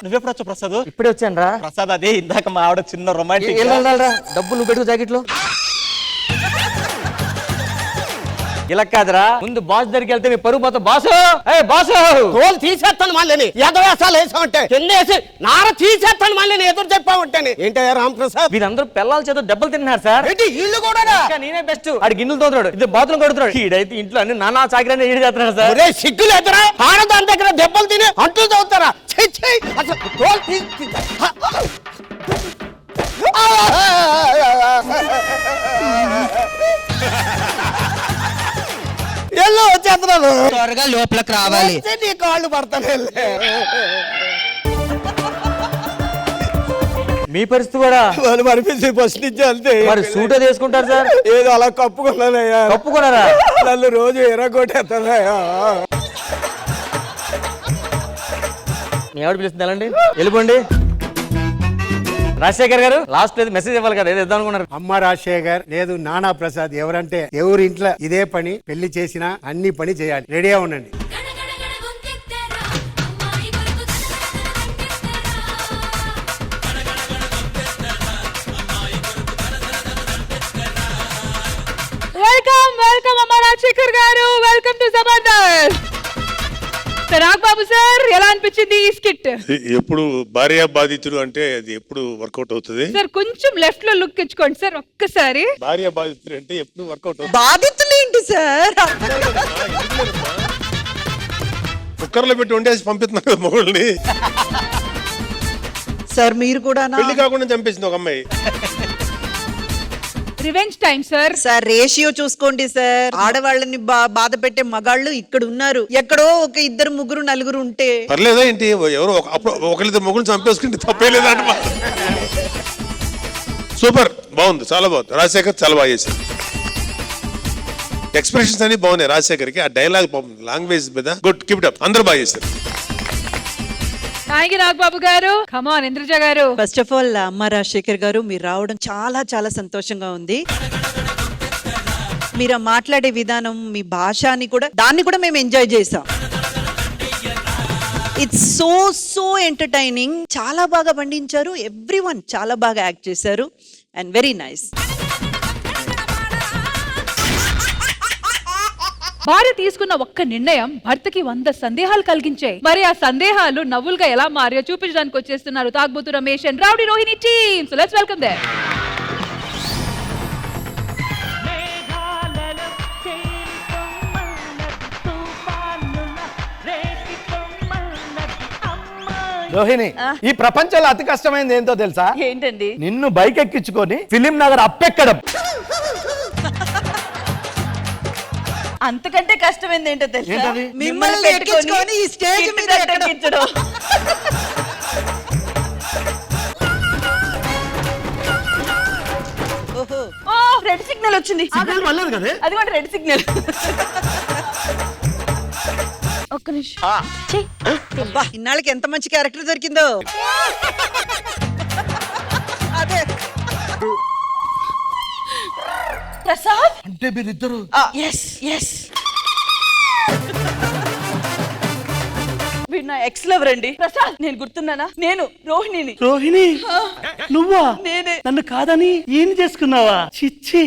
నువ్వెప్పుడు వచ్చావు ప్రసాద్? ఇప్పుడే వచ్చాను రా. ప్రసాద్ అదే ఇందాక మా ఆవిడ చిన్న రొమాంటిక్ డబ్బులు నువ్వు పెట్టుకో జాకెట్ లో. ఇలా కాదురా, ముందు బాస్ దగ్గరికి వెళ్తే మీ పరుగు పోతా. బాసు బాసు తోలు తీసేస్తాను మళ్ళీ ఎదవేసాలు వేసామంటే కిందేసి నార తీసేస్తాను మళ్ళీ ఎదురు చెప్పామంటే ఏంటయ్యా రామప్రసాద్? వీరందరూ పిల్లల చేత దెబ్బలు తిన్నారు సార్. ఇల్లు కూడా నేనే బెస్ట్. ఆడి గిన్నెలు తోతున్నాడు, ఇది బాత్రూమ్ కొడుతున్నాడు. ఈడైతే ఇంట్లో అన్ని నానా చాకరీ ఏడు చేస్తున్నాడు సార్. సిగ్గులు ఎదురా ఆడదాని దగ్గర దెబ్బలు తిని అంటూ చదువుతారా? అసలు తోలు ఎల్లో వచ్చేస్తున్నాను, త్వరగా లోపలికి రావాలి. నీ కాళ్ళు పడతాను. మీ పరిస్థితి కూడా వాళ్ళు మనిపించి ఫస్ట్ నుంచి అంతే. మరి సూట్ అది వేసుకుంటారు సార్. ఏదో అలా కప్పుకున్నానయ్యా. కప్పుకున్నారా? నన్ను రోజు ఎర్రగొట్టేస్తానయ్యా. మీ ఆవిడ పిలుస్తుంది, వెళ్ళండి వెళ్ళిపోండి. రాజశేఖర్ గారు లాస్ట్ ఏది మెసేజ్ ఇవ్వాలి కదా, ఏదో ఇద్దాం అనుకున్నారు. అమ్మ రాజశేఖర్ లేదు నానా ప్రసాద్ ఎవరంటే ఎవరి ఇంట్లో ఇదే పని, పెళ్లి చేసినా అన్ని పని చేయాలి, రెడీగా ఉండండి. వెల్కమ్ వెల్కమ్ అమ్మ రాజశేఖర్ గారు, welcome to Jabardasth. Nagababu sir, ఎలా అనిపించింది ఈ స్కిట్? ఎప్పుడు భార్య బాధితుడు అంటే అది ఎప్పుడు వర్కౌట్ అవుతుంది సార్ కొంచెం లెఫ్ట్ లో లుక్ ఇచ్చుకోండి సార్ ఒక్కసారి. భార్య బాధితుడు అంటే ఎప్పుడు వర్కౌట్ అవుతుంది. బాధితులు ఏంటి సార్? కుక్కర్లో పెట్టి వండేసి పంపిస్తున్నారు కదా మొగుల్ని. సార్ మీరు కూడా పెళ్లి కాకుండా చంపేసింది ఒక అమ్మాయి. Revenge time sir. Sir ratio చూసుకోండి సార్. ఆడవాళ్ళని బాధ పెట్టే మగాళ్ళు ఇక్కడ ఉన్నారు, ఎక్కడో ఒక ఇద్దరు ముగ్గురు నలుగురు ఉంటే పర్లేదా ఏంటి? ఎవరో అప్పుడు ఒకరిద్దరు మొగుల్ని చంపేసుకుంటే తప్పే లేదంట. సూపర్, బాగుంది, చాలా బాగుంది. రాజశేఖర్ చాలా బాగా చేశారు. ఎక్స్ప్రెషన్స్ అన్ని బాగున్నాయి రాజశేఖర్కి. ఆ డైలాగ్ లాంగ్వేజ్ మీద గుడ్, కీప్ ఇట్ అప్. అందరూ బాగా చేశారు. థాంక్యూ నాగబాబు గారు. కమ్ ఆన్ ఇంద్రజ గారు. ఫస్ట్ ఆఫ్ ఆల్ అమ్మ రాజశేఖర్ గారు, మీరు రావడం చాలా చాలా సంతోషంగా ఉంది. మీరు మాట్లాడే విధానం, మీ భాషని కూడా దాన్ని కూడా మేము ఎంజాయ్ చేసాం. It's so entertaining. చాలా బాగా పండించారు. ఎవ్రీవన్ చాలా బాగా యాక్ట్ చేశారు అండ్ వెరీ నైస్. భార్య తీసుకున్న ఒక్క నిర్ణయం భర్తకి 100 సందేహాలు కలిగించాయి. మరి ఆ సందేహాలు నవ్వులుగా ఎలా మారియో చూపించడానికి వచ్చేస్తున్నారు Tagubothu Ramesh and rowdy Rohini team. So let's welcome there. Rohini, ఈ ప్రపంచంలో అతి కష్టమైనది ఏంటో తెలుసా? ఏంటండి? నిన్ను బైక్ ఎక్కించుకొని ఫిలిం నగర్ అప్పెక్కడం. అంతకంటే కష్టమైంది ఏంటో తెలుసా? ఏంటది? మిమ్మల్ని ఎక్కించుకొని ఈ స్టేజ్ మీద ఎక్కడం. ఓహో, రెడ్ సిగ్నల్ వచ్చింది. అది కూడా రెడ్ సిగ్నల్. ఒక్క నిమిషం. అబ్బా, ఇన్నాళ్ళకి ఎంత మంచి క్యారెక్టర్ దొరికిందో. అదే ప్రసాద్ అంటే మీరిద్దరు వీడు నా ఎక్స్ లవర్ అండి. ప్రసాద్, నేను గుర్తున్నానా? నేను రోహిణిని. రోహిణి నువ్వా? నేనే. నన్ను కాదని ఏం చేసుకున్నావా? చిచ్చి.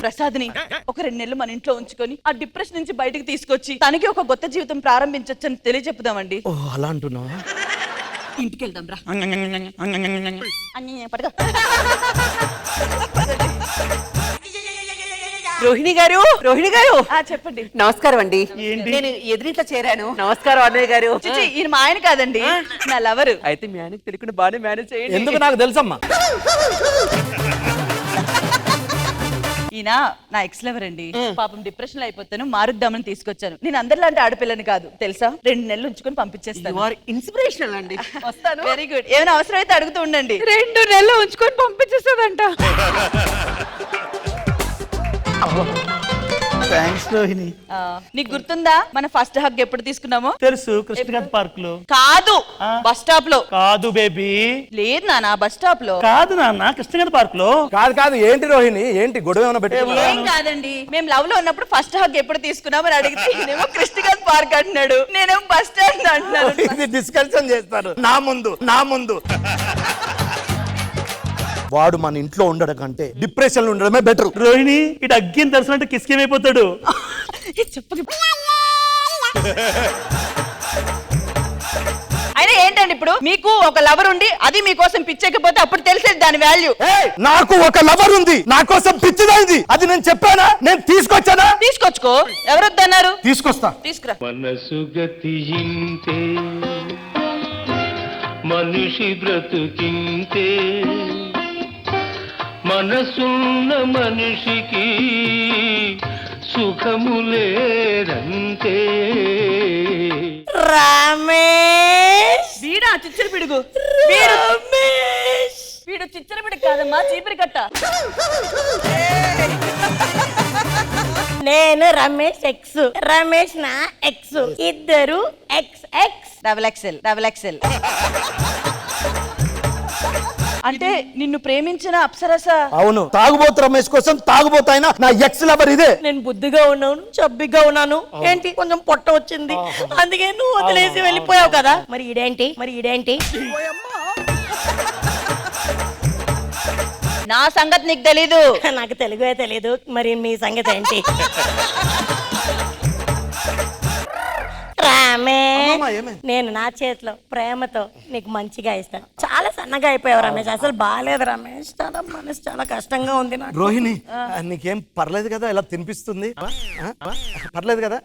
ప్రసాద్ని ఒక 2 నెలలు మన ఇంట్లో ఉంచుకొని ఆ డిప్రెషన్ నుంచి బయటకు తీసుకొచ్చి తనకి ఒక కొత్త జీవితం ప్రారంభించొచ్చని తెలియజెప్పుదామండి. ఓ అలా అంటున్నావా? ఇంటికి వెళ్దాం రా. రోహిణి గారు, రోహిణి గారు చెప్పండి. నమస్కారం అండి. నేను ఎదురింట్లో చేరాను. నమస్కారం అన్నయ్య గారు. చిచి, ఈయన మా ఆయన కాదండి, నా లవరు. అయితే మీ ఆయనకి తెలియకుండా బాగానే మేనేజ్ చేయండి. ఎందుకు నాకు తెలుసమ్మా. ఈయన నా ఎక్స్ లవర్ అండి. పాపం డిప్రెషన్ లో అయిపోతాను, మారుద్దామని తీసుకొచ్చాను. నేను అందరిలాంటి ఆడపిల్లని కాదు తెలుసా, 2 నెలలు ఉంచుకొని పంపించేస్తాను. ఇన్స్పిరేషనల్ అండి. వస్తాను. Very good. ఏమైనా అవసరం అయితే అడుగుతూ ఉండండి. 2 నెలలు ఉంచుకొని పంపించేస్తాదంట. థ్యాంక్స్ రోహిణి. నీకు గుర్తుందా మన ఫస్ట్ హగ్ ఎప్పుడు తీసుకున్నామో? తెలుసు, కృష్ణకాంత్ పార్క్ లో. కాదు, బస్ స్టాప్ లో. కాదు బేబీ. లేదు నాన్న, బస్ స్టాప్ లో. కాదు నాన్న, కృష్ణకాంత్ పార్క్ లో. కాదు ఏంటి రోహిణి, ఏంటి గొడవ ఏమైనా పెట్టుకున్నావా? ఏం కాదండి, మేము లవ్ లో ఉన్నప్పుడు ఫస్ట్ హగ్ ఎప్పుడు తీసుకున్నామని అడిగితే నేనేమో కృష్ణకాంత్ పార్క్ అంటున్నాడు, నేనేమో బస్ స్టాండ్ అంటున్నాను. ఇది డిస్కషన్ చేస్తారు నా ముందు. వాడు మన ఇంట్లో ఉండడం కంటే డిప్రెషన్ లో ఉండడమే బెటర్. రోహిణి ఇటు అగ్గిని తెలిసినట్టు కిస్కేమైపోతాడు. అయినా ఏంటండి ఇప్పుడు మీకు ఒక లవర్ ఉండి అది మీకోసం పిచ్చెక్కిపోతే అప్పుడు తెలిసేది దాని వాల్యూ. నాకు ఒక లవర్ ఉంది, నా కోసం పిచ్చిదైంది, అది నేను చెప్పానా? నేను తీసుకొచ్చానా? తీసుకొచ్చుకో, ఎవరొద్దన్నారు? తీసుకొస్తా. తీసుకురా. మనసు గతింతే మనిషి బ్రతుకింతే మనసున్న మనిషికి సుఖము లేదంతే. రమేష్ వీడా చిచ్చర పిడుగు? వీడు చిచ్చర పిడుగు కాదమ్మా, చీపిరి కట్ట. నేను రమేష్ ఎక్స్, రమేష్ నా ఎక్స్, ఇద్దరు ఎక్స్ ఎక్స్ డబుల్ ఎక్సెల్. అంటే నిన్ను ప్రేమించిన అప్సరస. అవును, తాగుబోతు రమేష్ కోసం తాగుబోతాయినా నా ఎక్స్ లవర్ ఇదే. నేను బుద్ధిగా ఉన్నాను, చబ్బిగా ఉన్నాను, ఏంటి కొంచెం పొట్ట వచ్చింది, అందుకే నువ్వు వదిలేసి వెళ్ళిపోయావు కదా. మరి ఈడేంటి? నా సంగతి నీకు తెలీదు. నాకు తెలుగే తెలీదు, మరి మీ సంగతి ఏంటి? నేను నా చేతిలో ప్రేమతో నీకు మంచిగా ఇస్తాను. చాలా సన్నగా అయిపోయావు రమేష్, అసలు బాగాలేదు రమేష్, చాలా మనసు చాలా కష్టంగా ఉంది నాకు. రోహిణి నీకేం పర్లేదు కదా, ఇలా తినిపిస్తుంది? పర్లేదు కదా?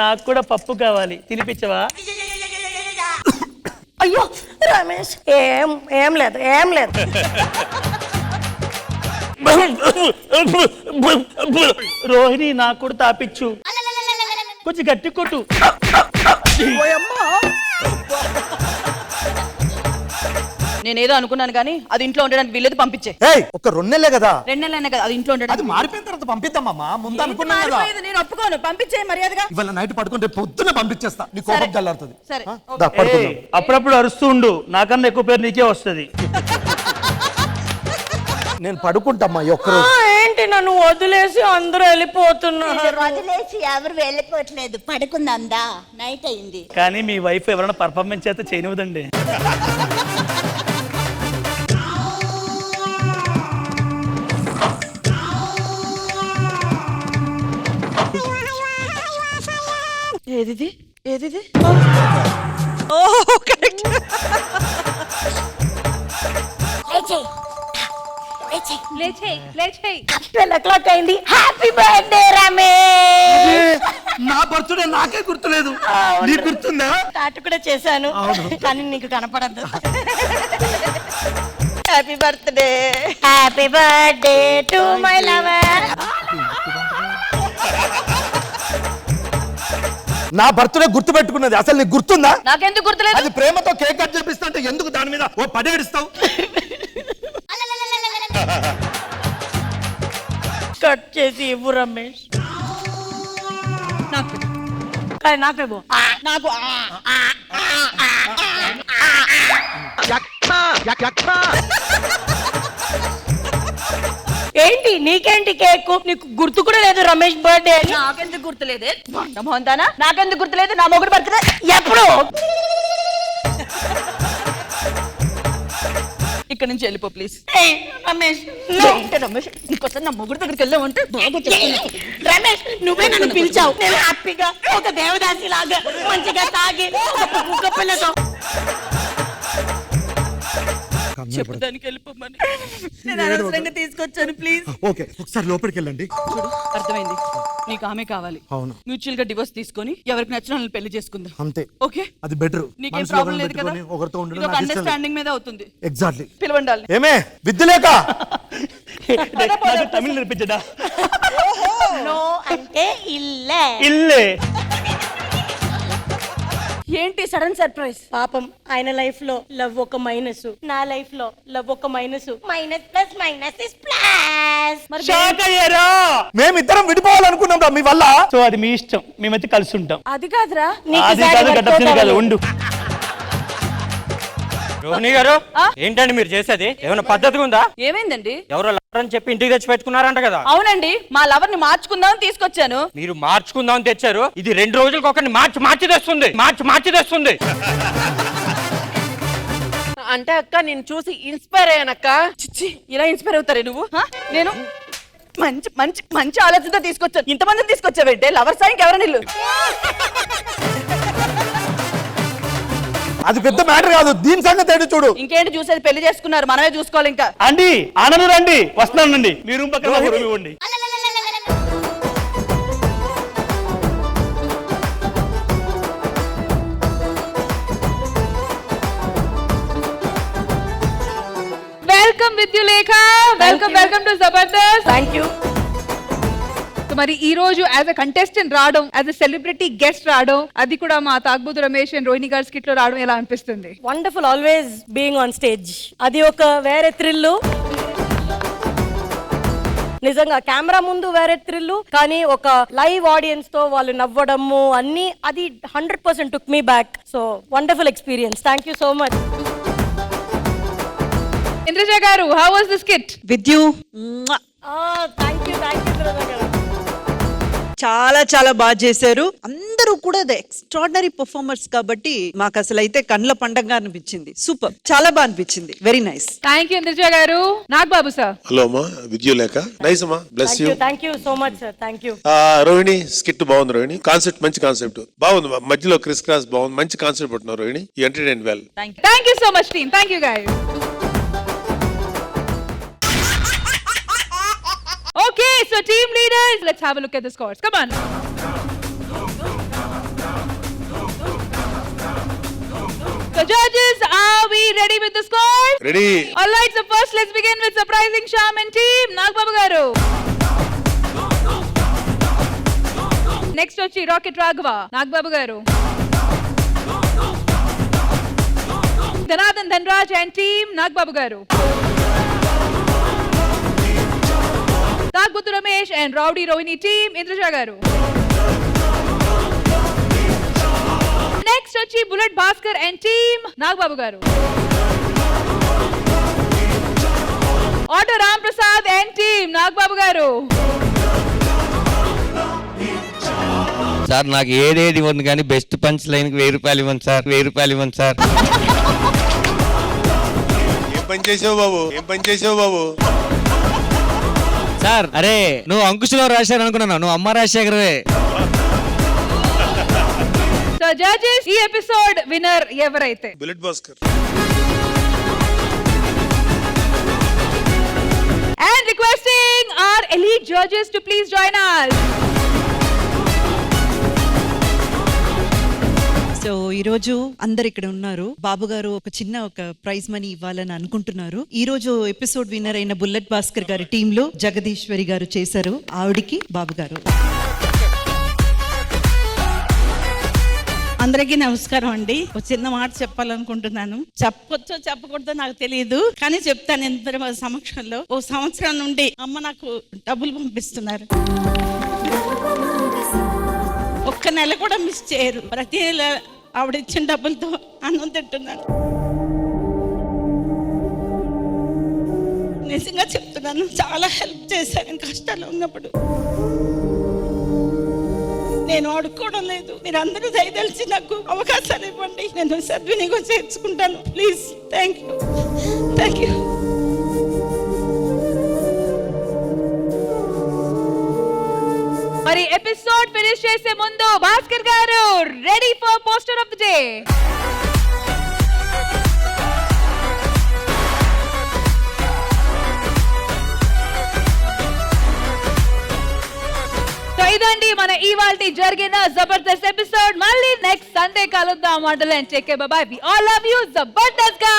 నాకు కూడా పప్పు కావాలి, తినిపించవా? అయ్యో రమేష్, ఏం లేదు. రోహిణి నాకు కూడా తాపిచ్చు, కొంచెం గట్టి కొట్టు. నేనేదో అనుకున్నాను కానీ అది ఇంట్లో ఉండడానికి వీలేదు, పంపించే. ఒక 2 నెలలే కదా. 2 నెలలైనా కదా, అది ఇంట్లో ఉండడానికి. అది మారిపోయిన తర్వాత పంపిద్దామమ్మా, ముందు అనుకున్నాను కదా. నేను ఒప్పుకోను, పంపించే మర్యాదగా. ఇవాళ నైట్ పడుకుంటే పొద్దున పంపించేస్తా, నీ కోపం చల్లారుతుంది. సరే. అప్పుడప్పుడు అరుస్తూ ఉండు, నాకన్నా ఎక్కువ పేరు నీకే వస్తుంది. నేను పడుకుంటామ్మా ఒక్కరు. ఏంటి నన్ను వదిలేసి అందరూ వెళ్ళిపోతున్నారు? వదిలేసి ఎవరు వెళ్ళిపోవట్లేదు, పడుకుందా, నైట్ అయింది. కానీ మీ వైఫ్ ఎవరైనా పర్ఫార్మెన్స్ చేస్తే చేయనివ్వదండి. ఏదిది? లేచేయ్. 12 o'clock అయింది. Happy birthday Ramesh. నా బర్త్డే నాకే గుర్తులేదు, నీకు గుర్తుందా? స్టార్ట్ కూడా చేశాను కానీ నీకు కనపడద్దు. Happy birthday to my lover. నా బర్త్డే గుర్తు పెట్టుకున్నది అసలు నీకు గుర్తుందా? నాకెందుకు గుర్తులేదు? అది ప్రేమతో కేక్ కట్ చేపిస్తుంటే ఎందుకు దాని మీద ఓ పడి ఏడుస్తావు? కట్ చేసి ఇవ్వు రమేష్. నాకు ఏంటి నీకేంటి కేక్? నీకు గుర్తు కూడా లేదు రమేష్ బర్త్డే అని? నాకెందుకు గుర్తులేదే? మోహన్తానా నాకెందుకు గుర్తులేదు? నా మొగుడు బర్త్డే ఎప్పుడు? ఇక్కడ నుంచి వెళ్ళిపో ప్లీజ్. రమేష్ ఇంకోసారి నా మొగుడు దగ్గరికి వెళ్ళామంటే రమేష్ నువ్వే నన్ను పిలిచావు. నేను హ్యాపీగా ఒక దేవదాసి లాగా మంచిగా తాగి కుక్క పిల్లతో చెప్పడానికి వెళ్ళిపోమని నేను అనవసరంగా తీసుకొచ్చాను. ప్లీజ్ ఓకే, ఒకసారి లోపలికి వెళ్ళండి. చూడు, అర్థమైంది, నీకు ఆమె కావాలి. అవును, మ్యూచువల్ గా డివోర్స్ తీసుకొని ఎవరికి నచ్చిన వాళ్ళని పెళ్లి చేసుకుందాం. అంతే, ఓకే? అది బెటర్. నీకేం ప్రాబ్లం లేదు కదా? ఒకరితో ఉండడం ఇది ఒక అండర్స్టాండింగ్ మీద అవుతుంది. ఎగ్జాక్ట్లీ. పిలవండి. ఏమే విద్యలేక తమిళ నేర్పించడా? నో అంటే ఇల్లే. ఇల్లే. ఏంటి సడన్ సర్ప్రైజ్? పాపం ఆయన లైఫ్ లో లవ్ ఒక మైనస్, నా లైఫ్ లో లవ్ ఒక minus. Minus plus minus is plus. Shock అయ్యారా? మేమిద్దరం విడిపోవాలనుకున్నాం రా మీ వల్ల. సో అది మీ ఇష్టం, మేమైతే కలిసి ఉంటాం. అది కాదురా, అది కాదు, గడ్డ కాదు, ఉండు. రోహిణి గారు, ఏంటండి మీరు చేసేది? ఏమైనా పద్ధతిగా ఉందా? ఏమైందండి? ఎవరో లవర్ అని చెప్పి ఇంటికి తెచ్చి పెట్టుకున్నారంట కదా? అవునండి, మా లవర్ ని మార్చుకుందామని తీసుకొచ్చాను. మీరు మార్చుకుందామని తెచ్చారు, ఇది 2 రోజులకు ఒకరిని మార్చి తెస్తుంది. అంటే అక్క నేను చూసి ఇన్స్పైర్ అయ్యానక్క. చిచ్చి, ఇలా ఇన్స్పైర్ అవుతారే నువ్వు? నేను మంచి మంచి మంచి ఆలోచనతో తీసుకొచ్చాను. ఇంతమంది తీసుకొచ్చావంటే లవర్ సాయింగ్ ఎవరైనా ఇల్లు. అది పెద్ద మ్యాటర్ కాదు, దీని సంగతి ఏంటో చూడు. ఇంకేంటి చూసేది? పెళ్లి చేసుకున్నారు, మనమే చూసుకోవాలి. ఇంకా అండి ఆనను రండి, వస్తున్నానండి. మీ రూమ్ పక్కన రూమ్ ఇవ్వండి. Welcome Vidyulekha, welcome to Jabardasth. Thank you. మరి ఈ రోజు యాజ్ అ కంటెస్టెంట్ రావడం, యాజ్ అ సెలబ్రిటీ గెస్ట్ రావడం, అది కూడా మా తాగ్బోతు రమేష్ అండ్ రోహిణి గారి స్కిట్ లో రావడం ఎలా అనిపిస్తుంది? Wonderful, always being on stage. అది ఒక వేరే థ్రిల్. నిజంగా కెమెరా ముందు వేరే థ్రిల్, కానీ ఒక లైవ్ ఆడియన్స్ తో వాళ్ళు నవ్వడము అన్ని, అది 100% took me back. So wonderful experience. Thank you so much. Indraja గారు, how was the skit? With you thank you గారు. చాలా చాలా బాగా చేశారు. అందరూ కూడా ఎక్స్ట్రాడినరీ పర్ఫార్మర్స్ కాబట్టి మాకు అసలు అయితే కండ్ల పండగగా అనిపించింది. సూపర్, చాలా బాగా అనిపించింది. Very nice. Thank you Indraja గారు. నాగబాబు సార్. హలో అమ్మా, విద్యులేఖ. నైస్ అమ్మా, bless you. Thank you so much sir. Thank you. Rohini, skit బాగుంది రోహిణి. కాన్సెప్ట్ మంచి కాన్సెప్ట్ బాగుంది, మధ్యలో క్రిస్ క్రాస్ బాగుంది, మంచి కాన్సెప్ట్ పట్టున్నారు Rohini. You entertain well. Thank you so much team. Thank you guys. Okay, so team leaders, let's have a look at the scores. Come on. So judges, are we ready with the scores? Ready. All right, so first let's begin with surprising Sham and team. Nagbabu garu. Next vachi Rocket Raghava. Nagbabu garu. Dhanadhan Dhanraj and team. Nagbabu garu. Tagbuthu Ramesh and Rowdy Rohini team. Indraja garu. Next vachi Bullet Bhaskar and team. Nagbabu garu. Auto Ram Prasad and team. Nagbabu garu. Sir నాకు ఏడేది ఉంది కానీ best punch line కి 1000 రూపాయలు ఇవ్వండి sir. 1000 రూపాయలు ఇవ్వండి sir. ఏం పని చేసావు బాబు? సార్ అరే, నువ్వు అంకుశలో రాశారు అనుకున్నాను, నువ్వు అమ్మ రాజశేఖరవే. సో జడ్జెస్, ఈ ఎపిసోడ్ విన్నర్ ఎవరైతే? Bullet Bhaskar. And requesting our elite judges to please join us. So ఈ రోజు అందరు ఇక్కడ ఉన్నారు. బాబు గారు ఒక చిన్న ప్రైజ్ మనీ ఇవ్వాలని అనుకుంటున్నారు. ఈ రోజు ఎపిసోడ్ విన్నర్ అయిన బుల్లెట్ భాస్కర్ గారి టీమ్ లో జగదీశ్వరి గారు చేశారు. ఆవిడికి బాబు గారు. అందరికీ నమస్కారం అండి. ఒక చిన్న మాట చెప్పాలనుకుంటున్నాను. చెప్పొచ్చో చెప్పకూడదో నాకు తెలియదు, కానీ చెప్తాను. ఇంత సమక్షంలో 1 సంవత్సరం నుండి అమ్మ నాకు డబ్బులు పంపిస్తున్నారు. ఒక్క నెల కూడా మిస్ చేయరు. ప్రతి నెల ఆవిడ ఇచ్చిన డబ్బులతో అన్నం తింటున్నాను. నిజంగా చెప్తున్నాను, చాలా హెల్ప్ చేశారు కష్టాలు ఉన్నప్పుడు. నేను అడుక్కోవడం లేదు. మీరు అందరూ దయదలిచి నాకు అవకాశాలు ఇవ్వండి, నేను సద్వినియోగం చేసుకుంటాను. Please. Thank you. Thank you. మరి ఎపిసోడ్ ఫినిష్ చేసే ముందు భాస్కర్ గారు ready for poster of the day. ఇదండి మన ఇవాల్టి జరిగిన జబర్దస్త్ ఎపిసోడ్. మళ్ళీ నెక్స్ట్ సండే కలుద్దాం. Until then take care, bye bye. We all love you. Jabardasth గా.